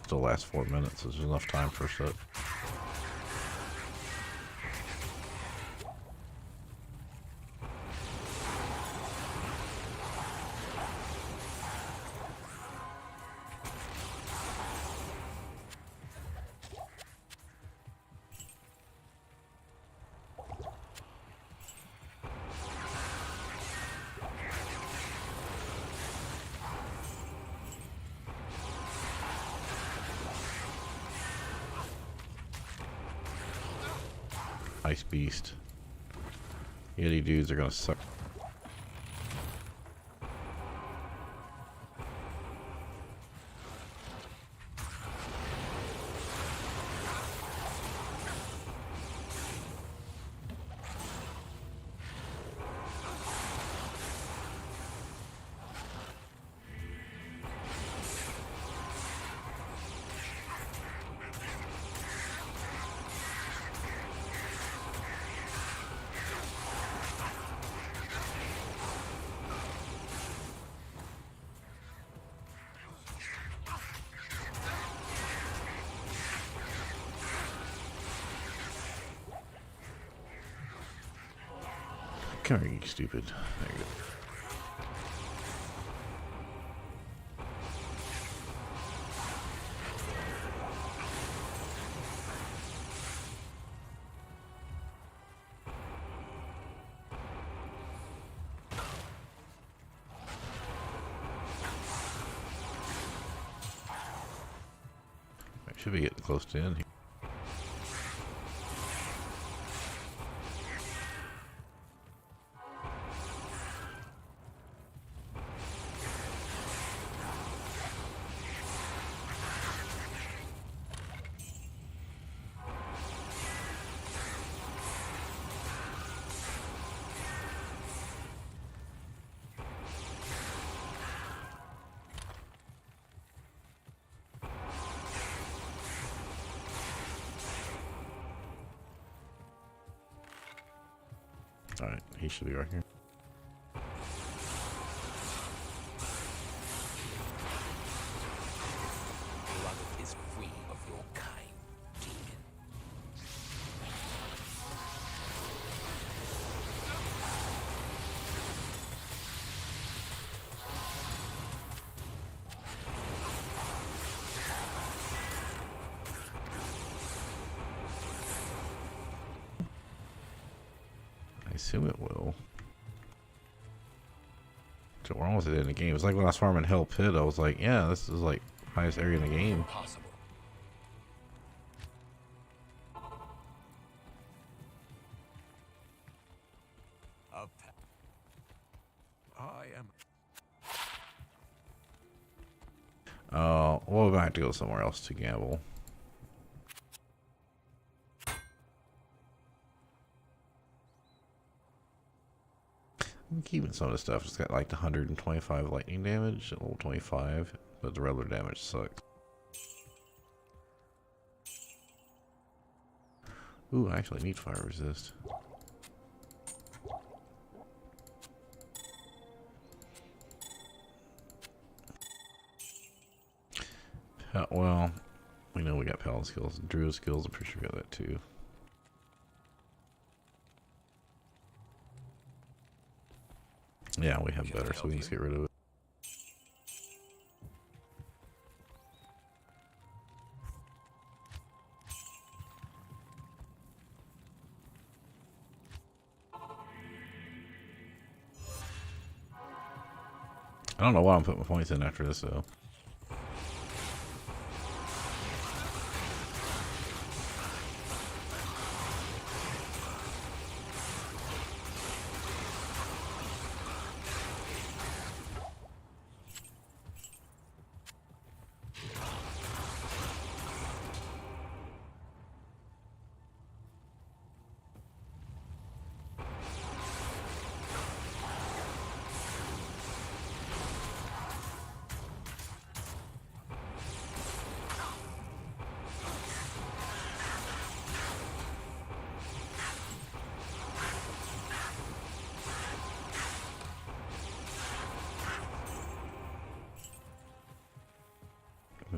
still lasts 4 minutes. So there's enough time for a set. Ice Beast. Yeti dudes are gonna suck. Come here, you stupid. There you go. I should be getting close to end here. Alright, he should be right here. Blood is free of your kind, demon. I assume it will. So we're almost at the end of the game. It's like when I was farming Hell Pit, I was like, yeah, this is like highest area in the game. Impossible. I am. We'll have to go somewhere else to gamble. I'm keeping some of the stuff. It's got like the 125 lightning damage at level 25, but the regular damage sucks. Ooh, I actually need fire resist. Well, we know we got paladin skills. Druid skills, I'm pretty sure we got that too. Yeah, we have better, so we can just get rid of it. I don't know why I'm putting my points in after this, though.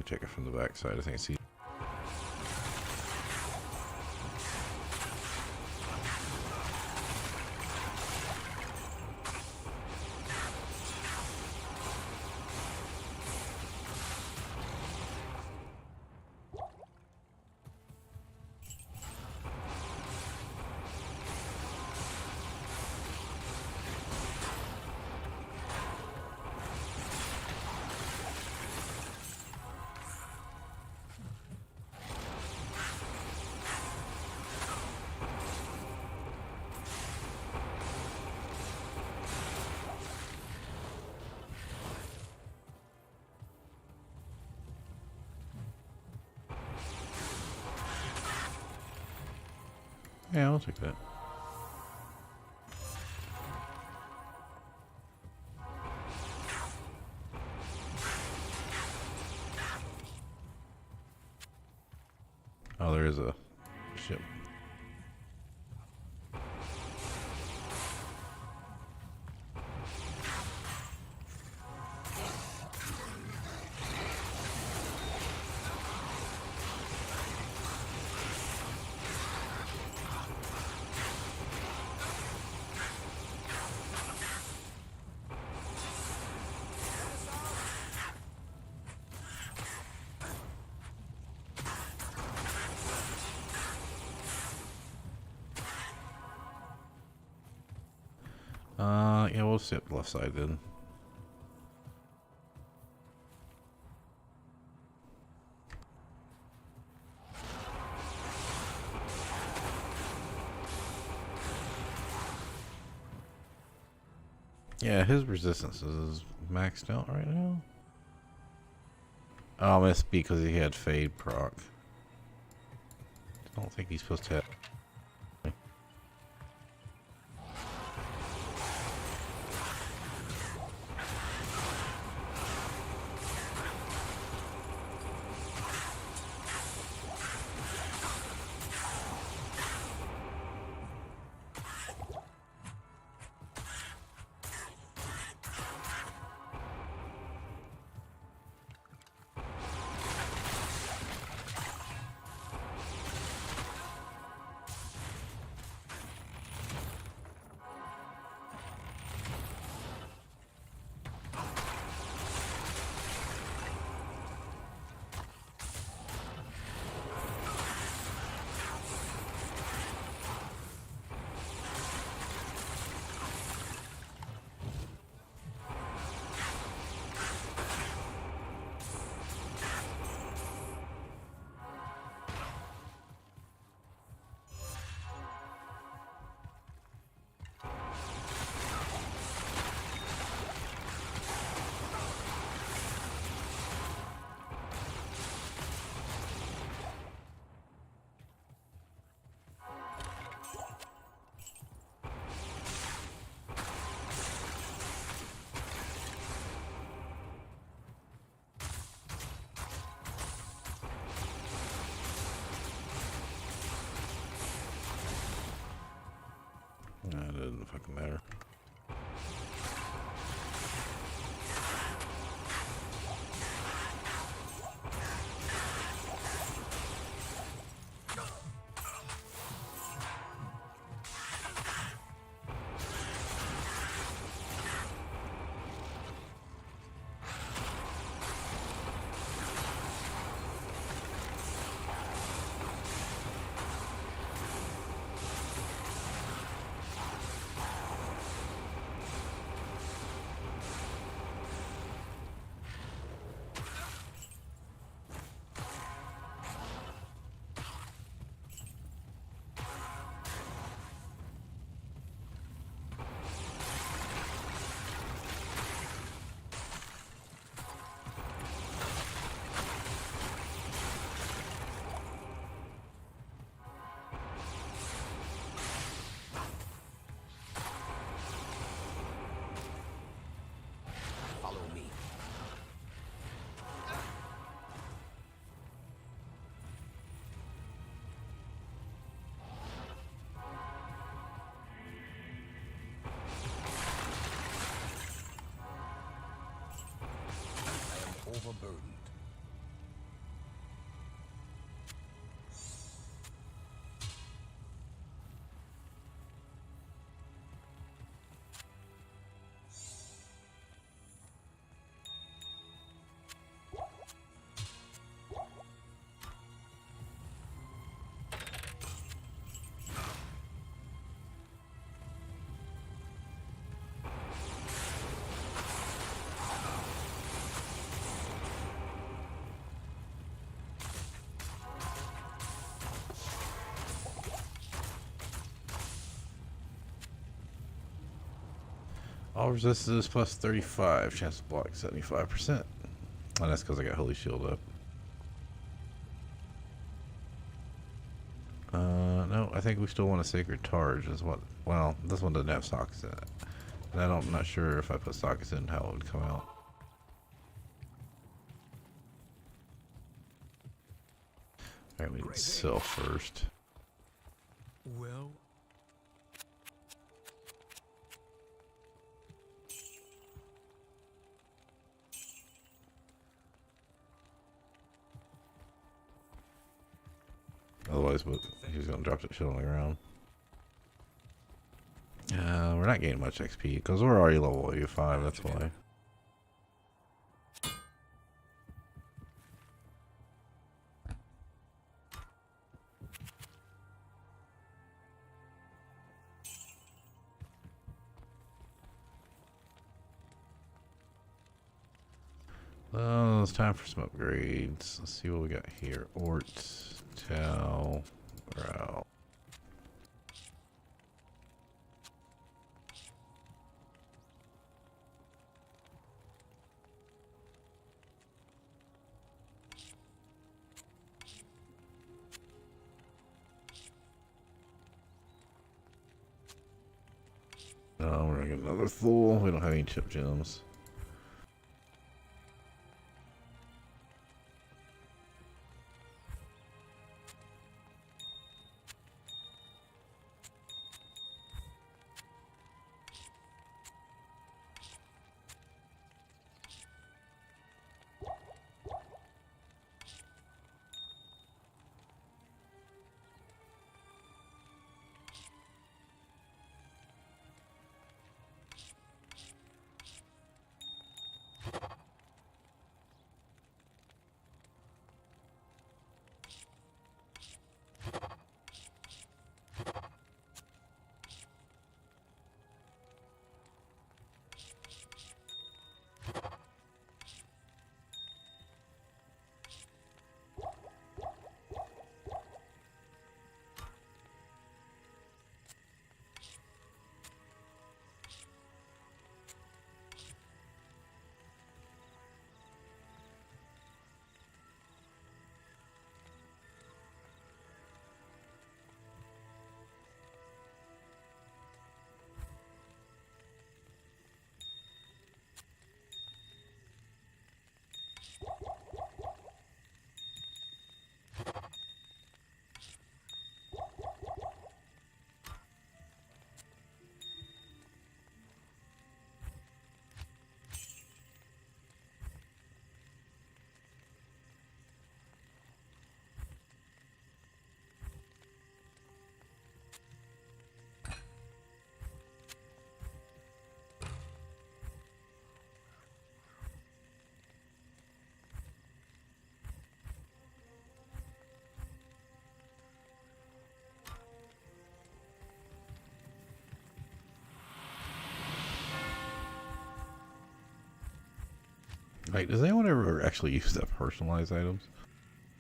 me check it from the back side. I think it's yeah, I'll take that. Oh, there is a ship. Yeah, we'll sit left side then. Yeah, his resistance is maxed out right now. Oh, it must be because he had Fade proc. I don't think he's supposed to have. It doesn't fucking matter. All resistance plus 35. Chance to block 75%. And that's because I got Holy Shield up. No, I think we still want a Sacred Targe is what... Well, this one doesn't have sockets in it. And I'm not sure if I put sockets in how it would come out. Alright, we need to sell first. Well, Otherwise, he's gonna drop that shit on the ground. We're not getting much XP because we're already level 85. That's why. Well, it's time for some upgrades. Let's see what we got here. Ort, Tau, Growl. No, we're gonna get another Thule. We don't have any chip gems. Like, does anyone ever actually use that personalized items?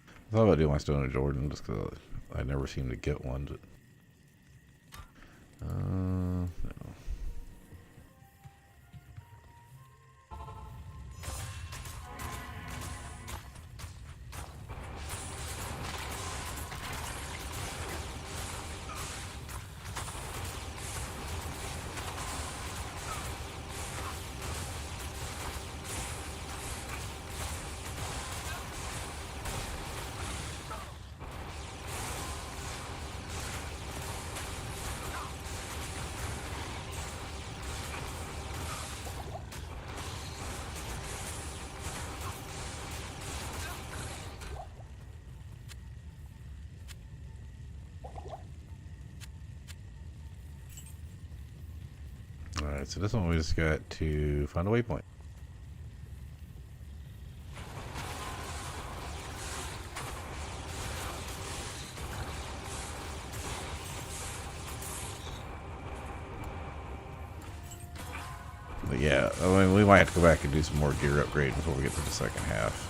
I thought about doing my Stone of Jordan just because I never seem to get one. But, no. Alright, so this one we just got to find a waypoint. But yeah, I mean, we might have to go back and do some more gear upgrade before we get to the second half.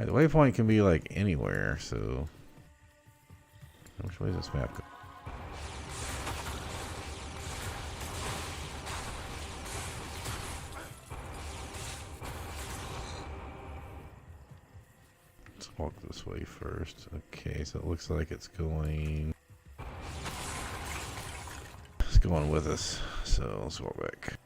Alright, the waypoint can be like anywhere, so which way does this map go? Let's walk this way first. Okay, so it looks like it's going with us. So let's walk back.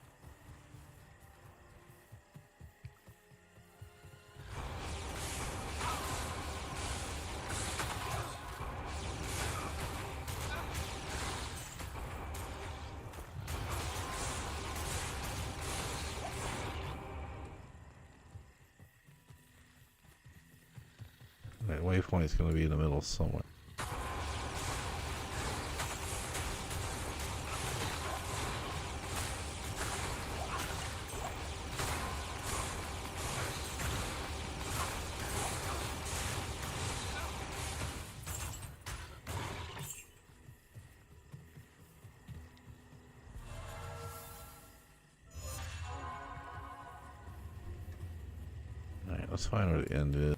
That waypoint is going to be in the middle somewhere. Alright, let's find where the end is.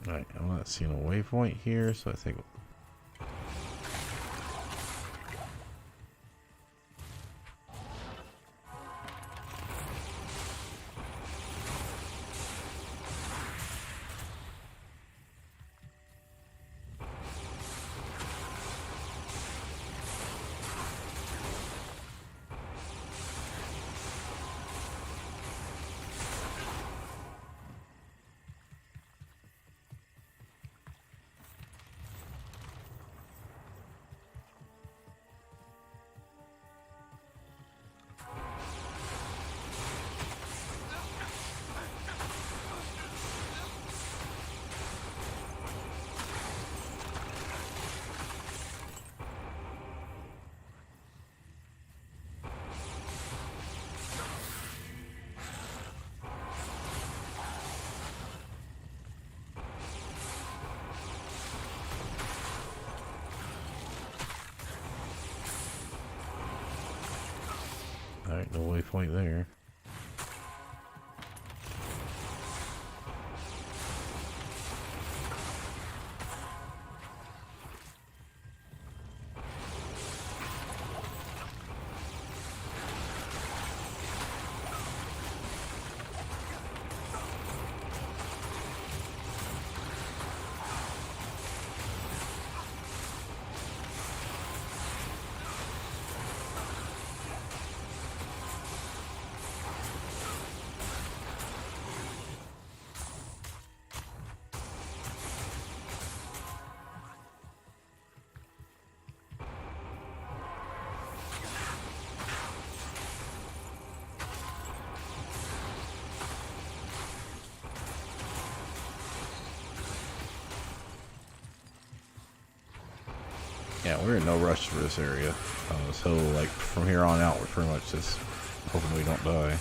Alright, I'm not seeing a waypoint here, so I think alright, no waypoint there. Yeah, we're in no rush for this area. So, like, from here on out, we're pretty much just hoping we don't die.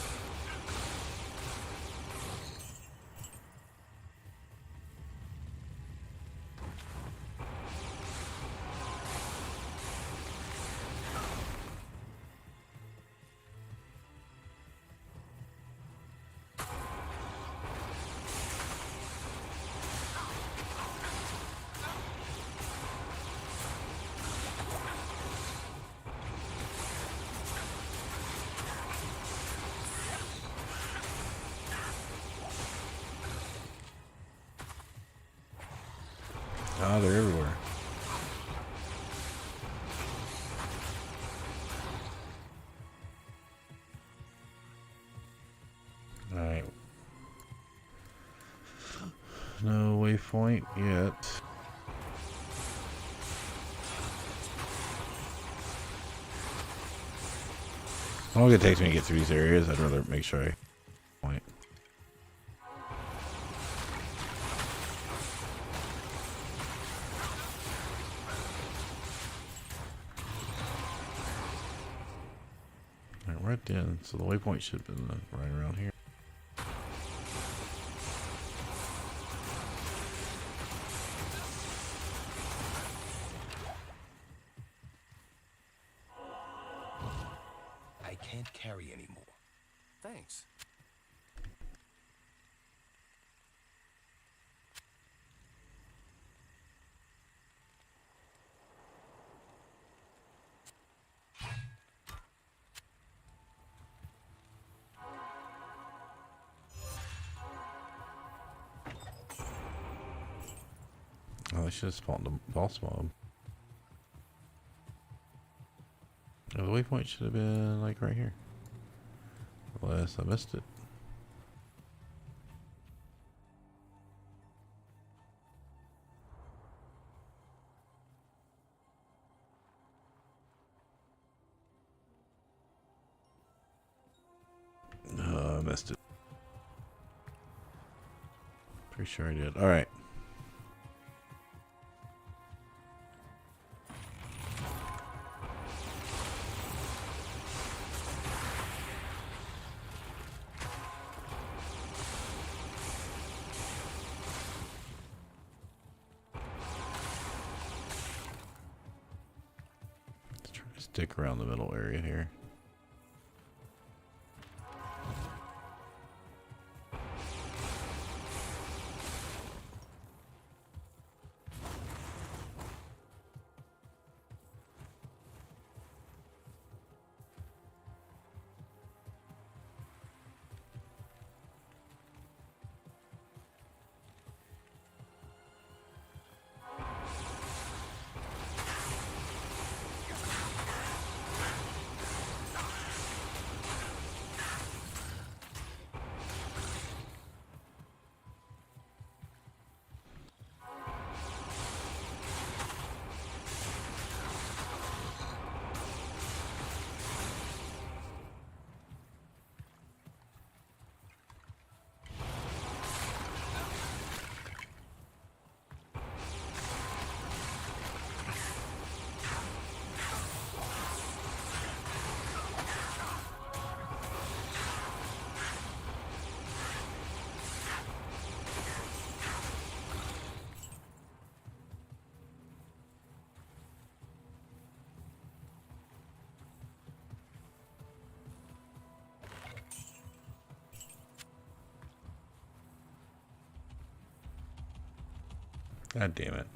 Ah, they're everywhere. Alright. No waypoint yet. How long it takes me to get through these areas, I'd rather make sure I point. Alright, right then. So the waypoint should have been right around here. I can't carry anymore. Thanks. Oh, they should have spawned a boss mob. Oh, the waypoint should have been like right here. Unless I missed it. No, I missed it. Pretty sure I did. Alright. Let's try to stick around the middle area here. God damn it.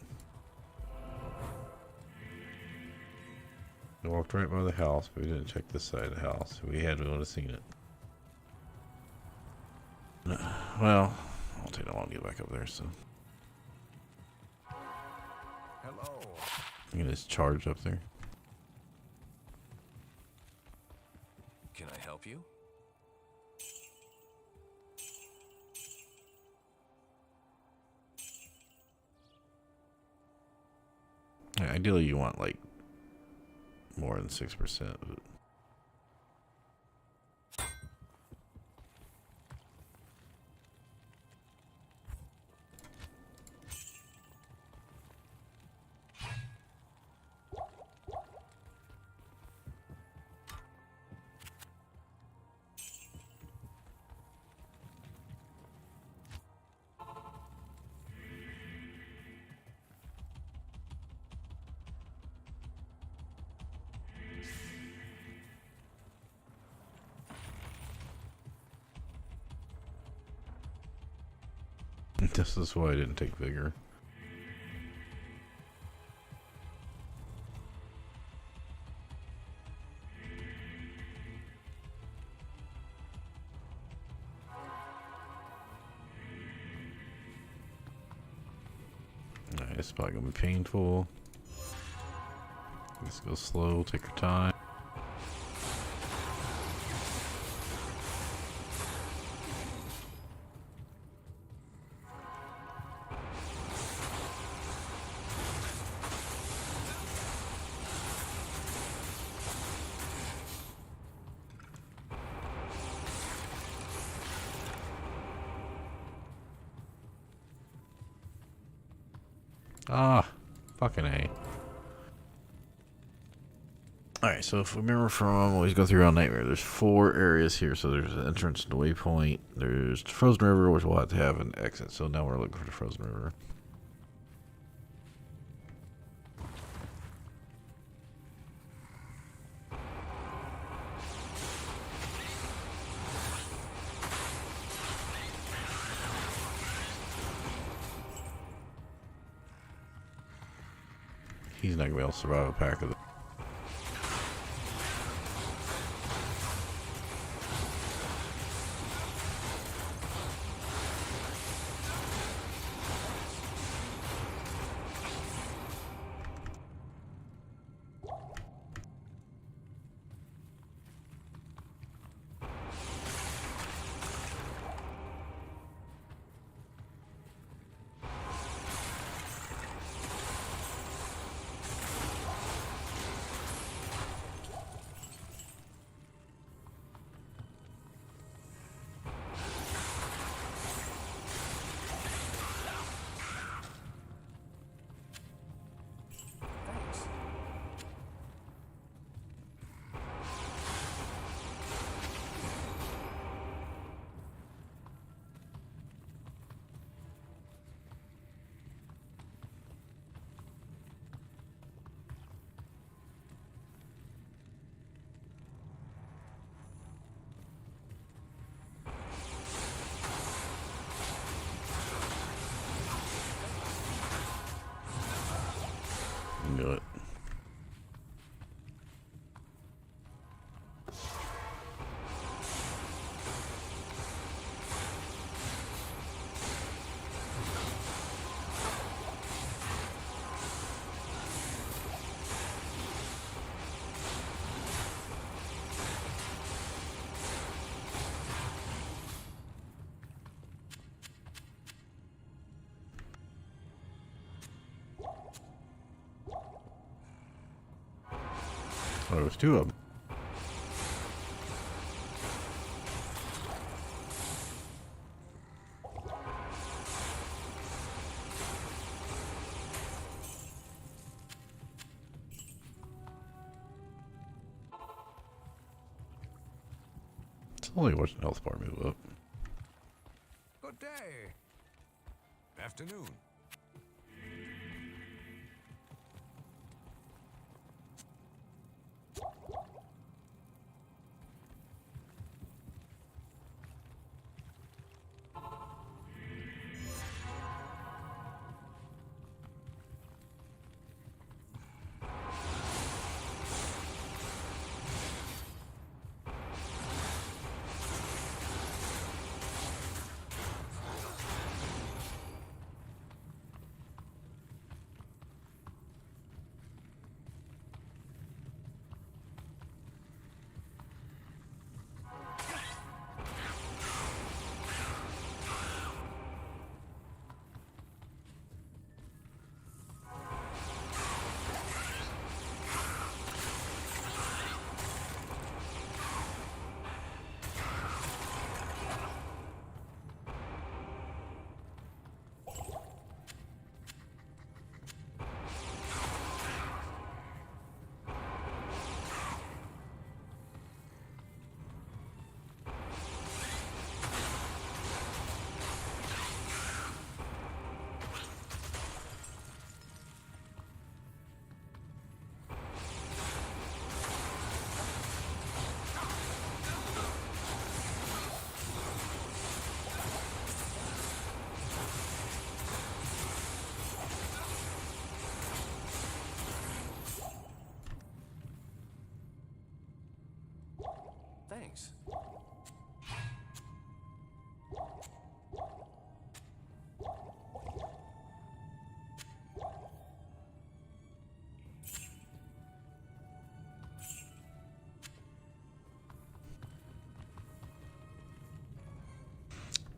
We walked right by the house, but we didn't check this side of the house. If we had, we would have seen it. Well, I'll take that long to get back up there, so. Hello. You can just charge up there. Can I help you? Yeah, ideally, you want like more than 6%. But this is why I didn't take vigor. It's probably gonna be painful. Let's go slow, take your time. Ah, fucking A. Alright, so if we remember from always go through on Nightmare, there's 4 areas here. So there's an entrance to the waypoint, there's the Frozen River, which we'll have to have an exit. So now we're looking for the Frozen River. He's not gonna be able to survive a pack of them. Do it. Oh, there was 2 of them. It's only watching the health bar move up. Good day. Afternoon. Thanks.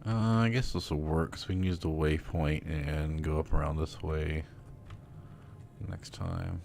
I guess this will work, so we can use the waypoint and go up around this way next time.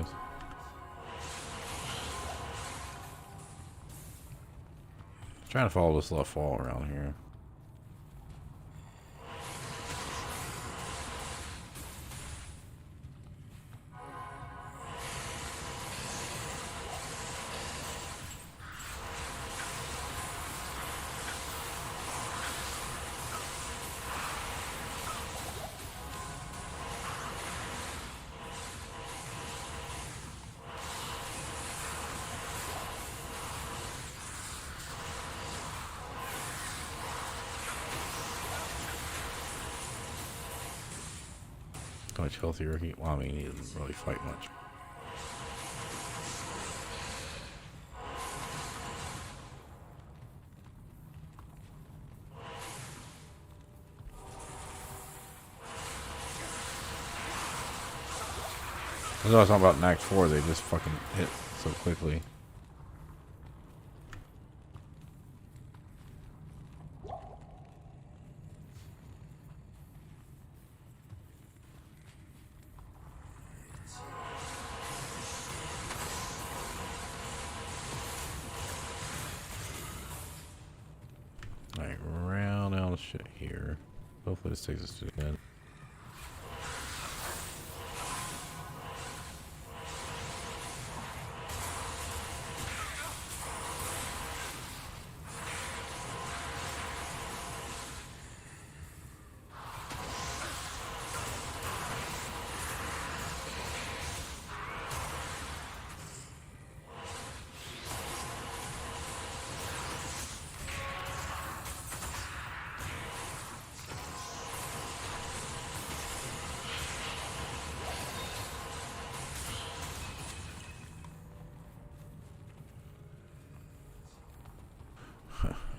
anyways. Trying to follow this left wall around here. How much healthier he? Well, I mean, he didn't really fight much. That's what I was talking about in Act 4. They just fucking hit so quickly. Alright, round out of shit here. Hopefully this takes us to the end.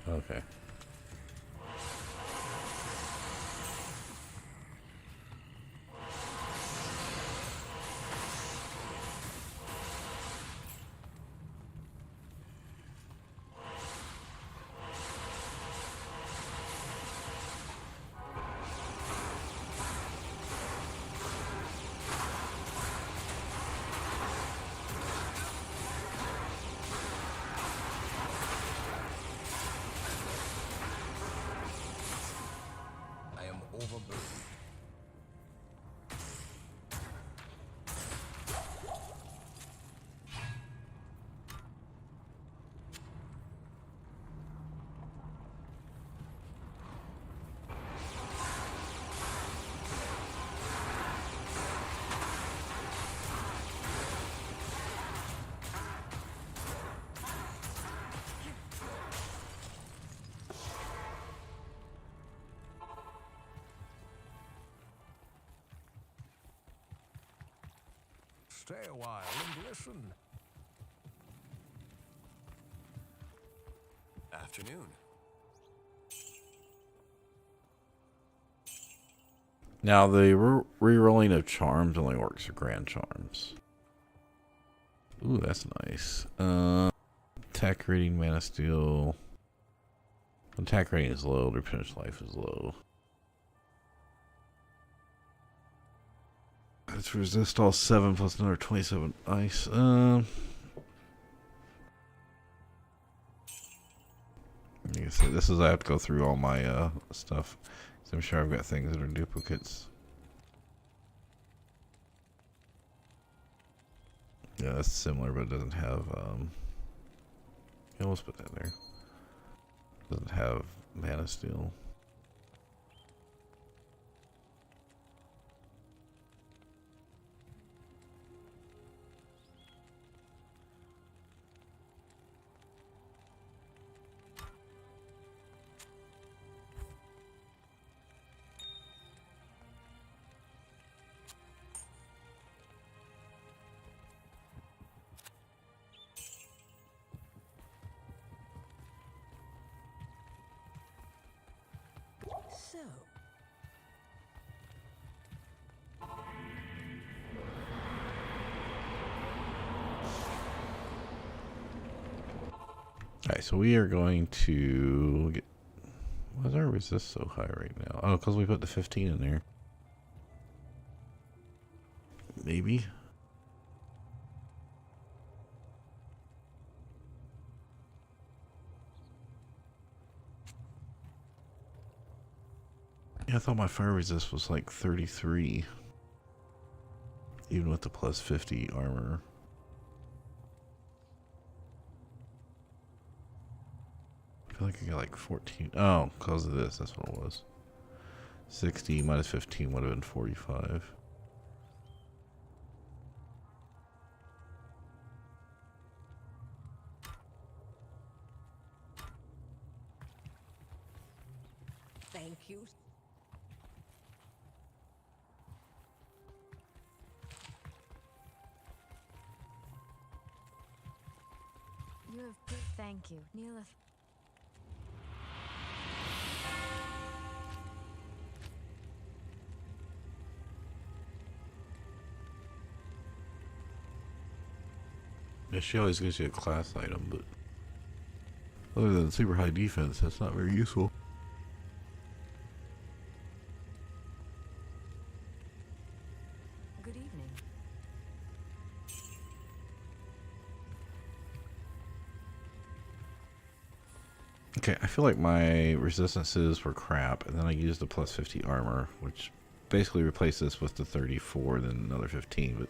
Okay. Overburdened. Stay a while and listen. Afternoon. Now the re-rolling of charms only works for grand charms. Ooh, that's nice. Attack rating, mana steel. Attack rating is low. Replenished life is low. Let's resist all 7 plus another 27 ice. Like I said, this is I have to go through all my stuff. So I'm sure I've got things that are duplicates. Yeah, that's similar, but it doesn't have. Yeah, let's put that there. Doesn't have mana steel. So, Alright, so we are going to get. Why is our resist so high right now? Oh, because we put the 15 in there. Maybe. Yeah, I thought my fire resist was like 33. Even with the plus 50 armor. I feel like I got like 14. Oh, because of this, that's what it was. 60 minus 15 would have been 45. Thank you. You have good. Thank you. Neela. Yeah, she always gives you a class item, but other than super high defense, that's not very useful. Good evening. Okay, I feel like my resistances were crap, and then I used the plus 50 armor, which basically replaced this with the 34, then another 15, but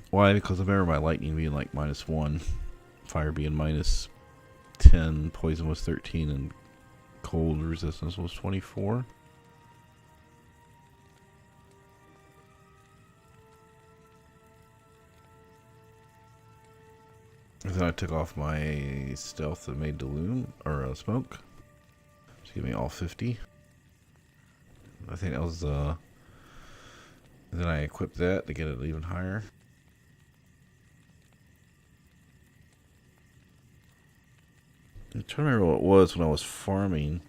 why? Because I remember my lightning being like -1, fire being -10, poison was 13, and cold resistance was 24. And then I took off my stealth that made Delume, or smoke, to give me all 50. I think that was, then I equipped that to get it even higher. I'm trying to remember what it was when I was farming.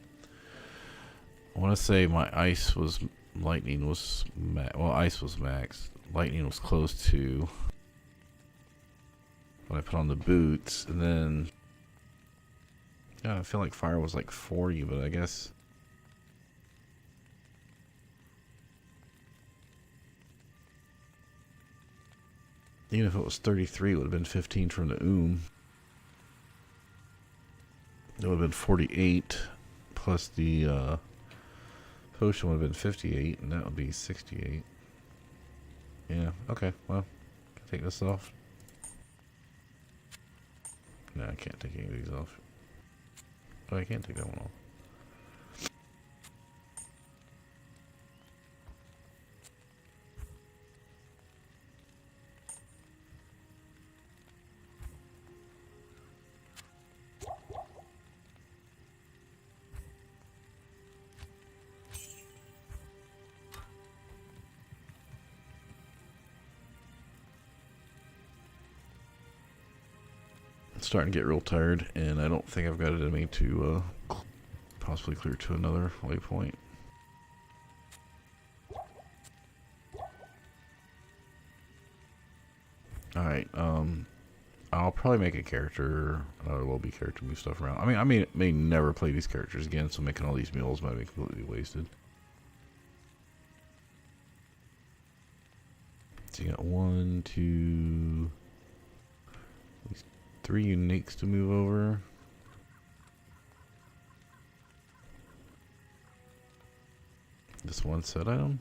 I want to say my ice was, lightning was, well, ice was max. Lightning was close to when I put on the boots, and then, yeah, I feel like fire was like 40, but I guess even if it was 33, it would have been 15 from the It would have been 48, plus the potion would have been 58, and that would be 68. Yeah, okay, well, can I take this off? No, I can't take any of these off. Oh, I can't take that one off. Starting to get real tired, and I don't think I've got it in me to possibly clear to another waypoint. Alright, I'll probably make a character, another lobby character, move stuff around. I mean, I may never play these characters again, so making all these mules might be completely wasted. So you got 1, 2... 3 uniques to move over. This one set item.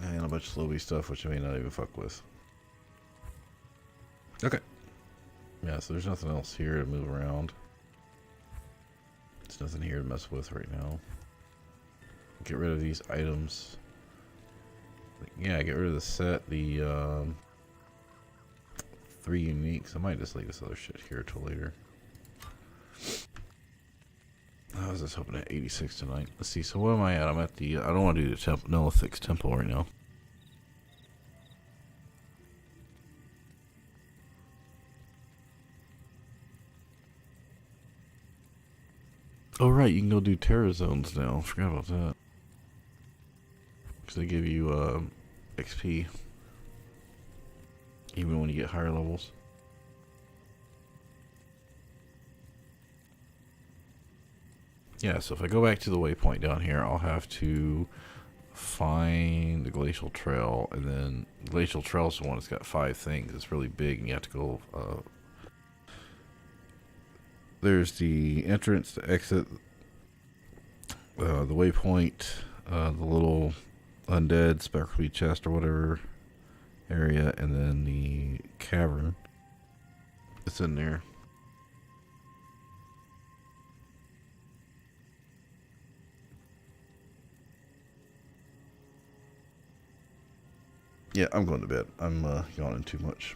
And a bunch of lobby stuff, which I may not even fuck with. Okay. Yeah, so there's nothing else here to move around. There's nothing here to mess with right now. Get rid of these items. Yeah, get rid of the set, the 3 uniques. I might just leave this other shit here till later. I was just hoping at 86 tonight. Let's see, so what am I at? I'm at the, I don't want to do the Nulithix Temple right now. Oh right, you can go do Terra Zones now. Forgot about that. Because they give you XP. Even when you get higher levels. Yeah, so if I go back to the waypoint down here, I'll have to find the Glacial Trail, and then Glacial Trail is the one that's got 5 things. It's really big, and you have to go. There's the entrance, the exit, the waypoint, the little undead sparkly chest or whatever area, and then the cavern. It's in there. Yeah, I'm going to bed. I'm yawning too much.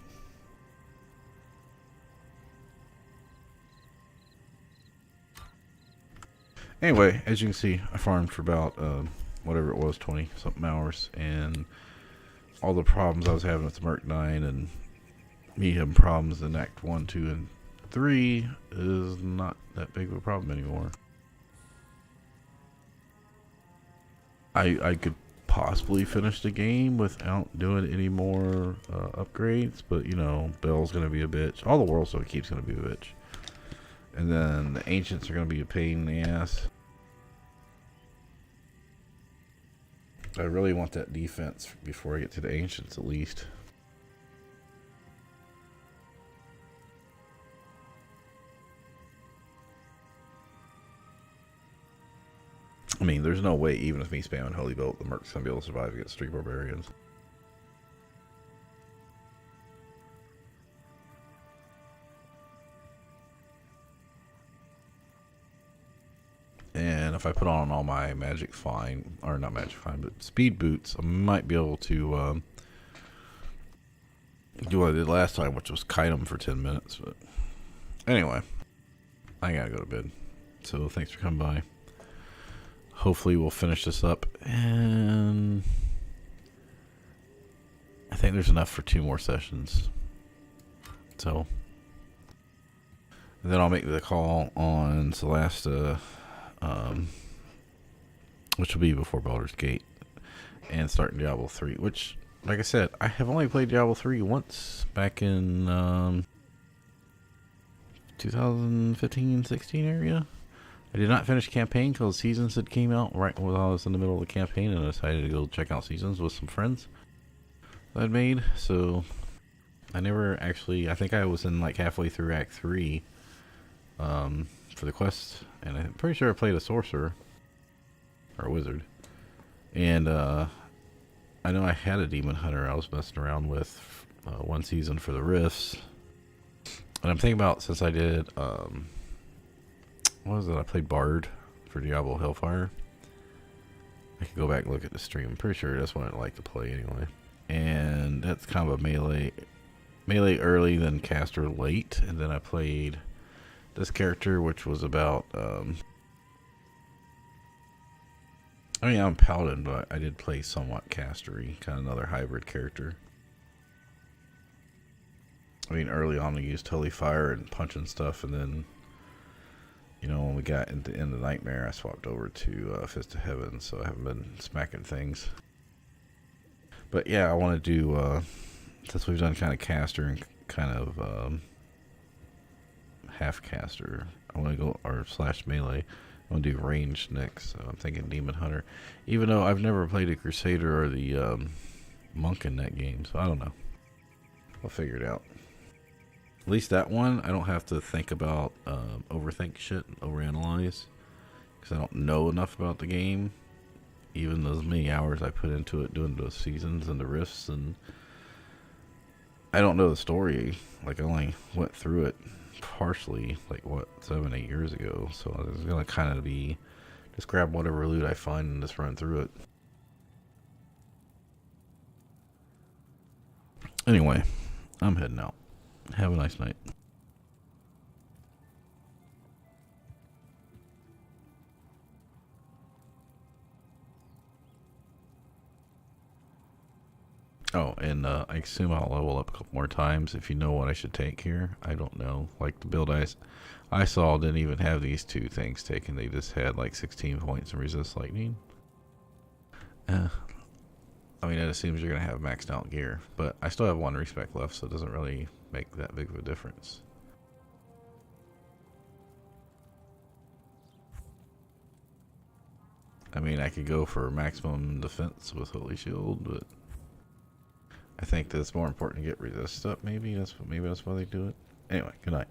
Anyway, as you can see, I farmed for about whatever it was, 20 something hours, and all the problems I was having with the Merc 9 and me having problems in Act 1, 2, and 3 is not that big of a problem anymore. I could possibly finish the game without doing any more upgrades, but you know, Bell's gonna be a bitch. All the world so it keeps gonna be a bitch. And then the ancients are gonna be a pain in the ass. I really want that defense before I get to the ancients, at least. I mean, there's no way, even with me spamming Holy Bolt, the Merc's gonna be able to survive against 3 barbarians. And if I put on all my magic fine, or not magic fine, but speed boots, I might be able to do what I did last time, which was kite them for 10 minutes. But anyway, I gotta go to bed. So thanks for coming by. Hopefully we'll finish this up, and I think there's enough for 2 more sessions. So then I'll make the call on Celesta, which will be before Baldur's Gate, and starting Diablo 3, which, like I said, I have only played Diablo 3 once back in 2015-16 area. I did not finish campaign because Seasons had came out right while I was in the middle of the campaign, and I decided to go check out Seasons with some friends that I'd made. So I never actually, I think I was in like halfway through Act 3 for the quest, and I'm pretty sure I played a sorcerer or a wizard. And I know I had a demon hunter I was messing around with one season for the rifts. And I'm thinking about, since I did what was it? I played Bard for Diablo Hellfire. I could go back and look at the stream. I'm pretty sure that's what I like to play anyway. And that's kind of a melee early, then caster late. And then I played this character, which was about I mean, I'm paladin, but I did play somewhat castery, kind of another hybrid character. I mean, early on we used Holy Fire and punching stuff, and then, you know, when we got into the end of Nightmare, I swapped over to Fist of Heaven, so I haven't been smacking things. But yeah, I want to do, since we've done kind of caster and kind of half caster, I want to go, or slash melee, I want to do ranged next, so I'm thinking Demon Hunter. Even though I've never played a Crusader or the Monk in that game, so I don't know. We'll figure it out. At least that one, I don't have to think about, overthink shit, overanalyze, because I don't know enough about the game. Even those many hours I put into it doing those seasons and the rifts, and I don't know the story. Like, I only went through it partially, like, what, 7-8 years ago, so I was gonna kind of be, just grab whatever loot I find and just run through it. Anyway, I'm heading out. Have a nice night. Oh, and I assume I'll level up a couple more times. If you know what I should take here, I don't know. Like, the build I saw didn't even have these 2 things taken. They just had like 16 points in resist lightning. I mean, that assumes you're going to have maxed out gear. But I still have 1 respec left, so it doesn't really make that big of a difference. I mean, I could go for maximum defense with Holy Shield, but I think that it's more important to get resist up. Maybe that's why they do it. Anyway, good night.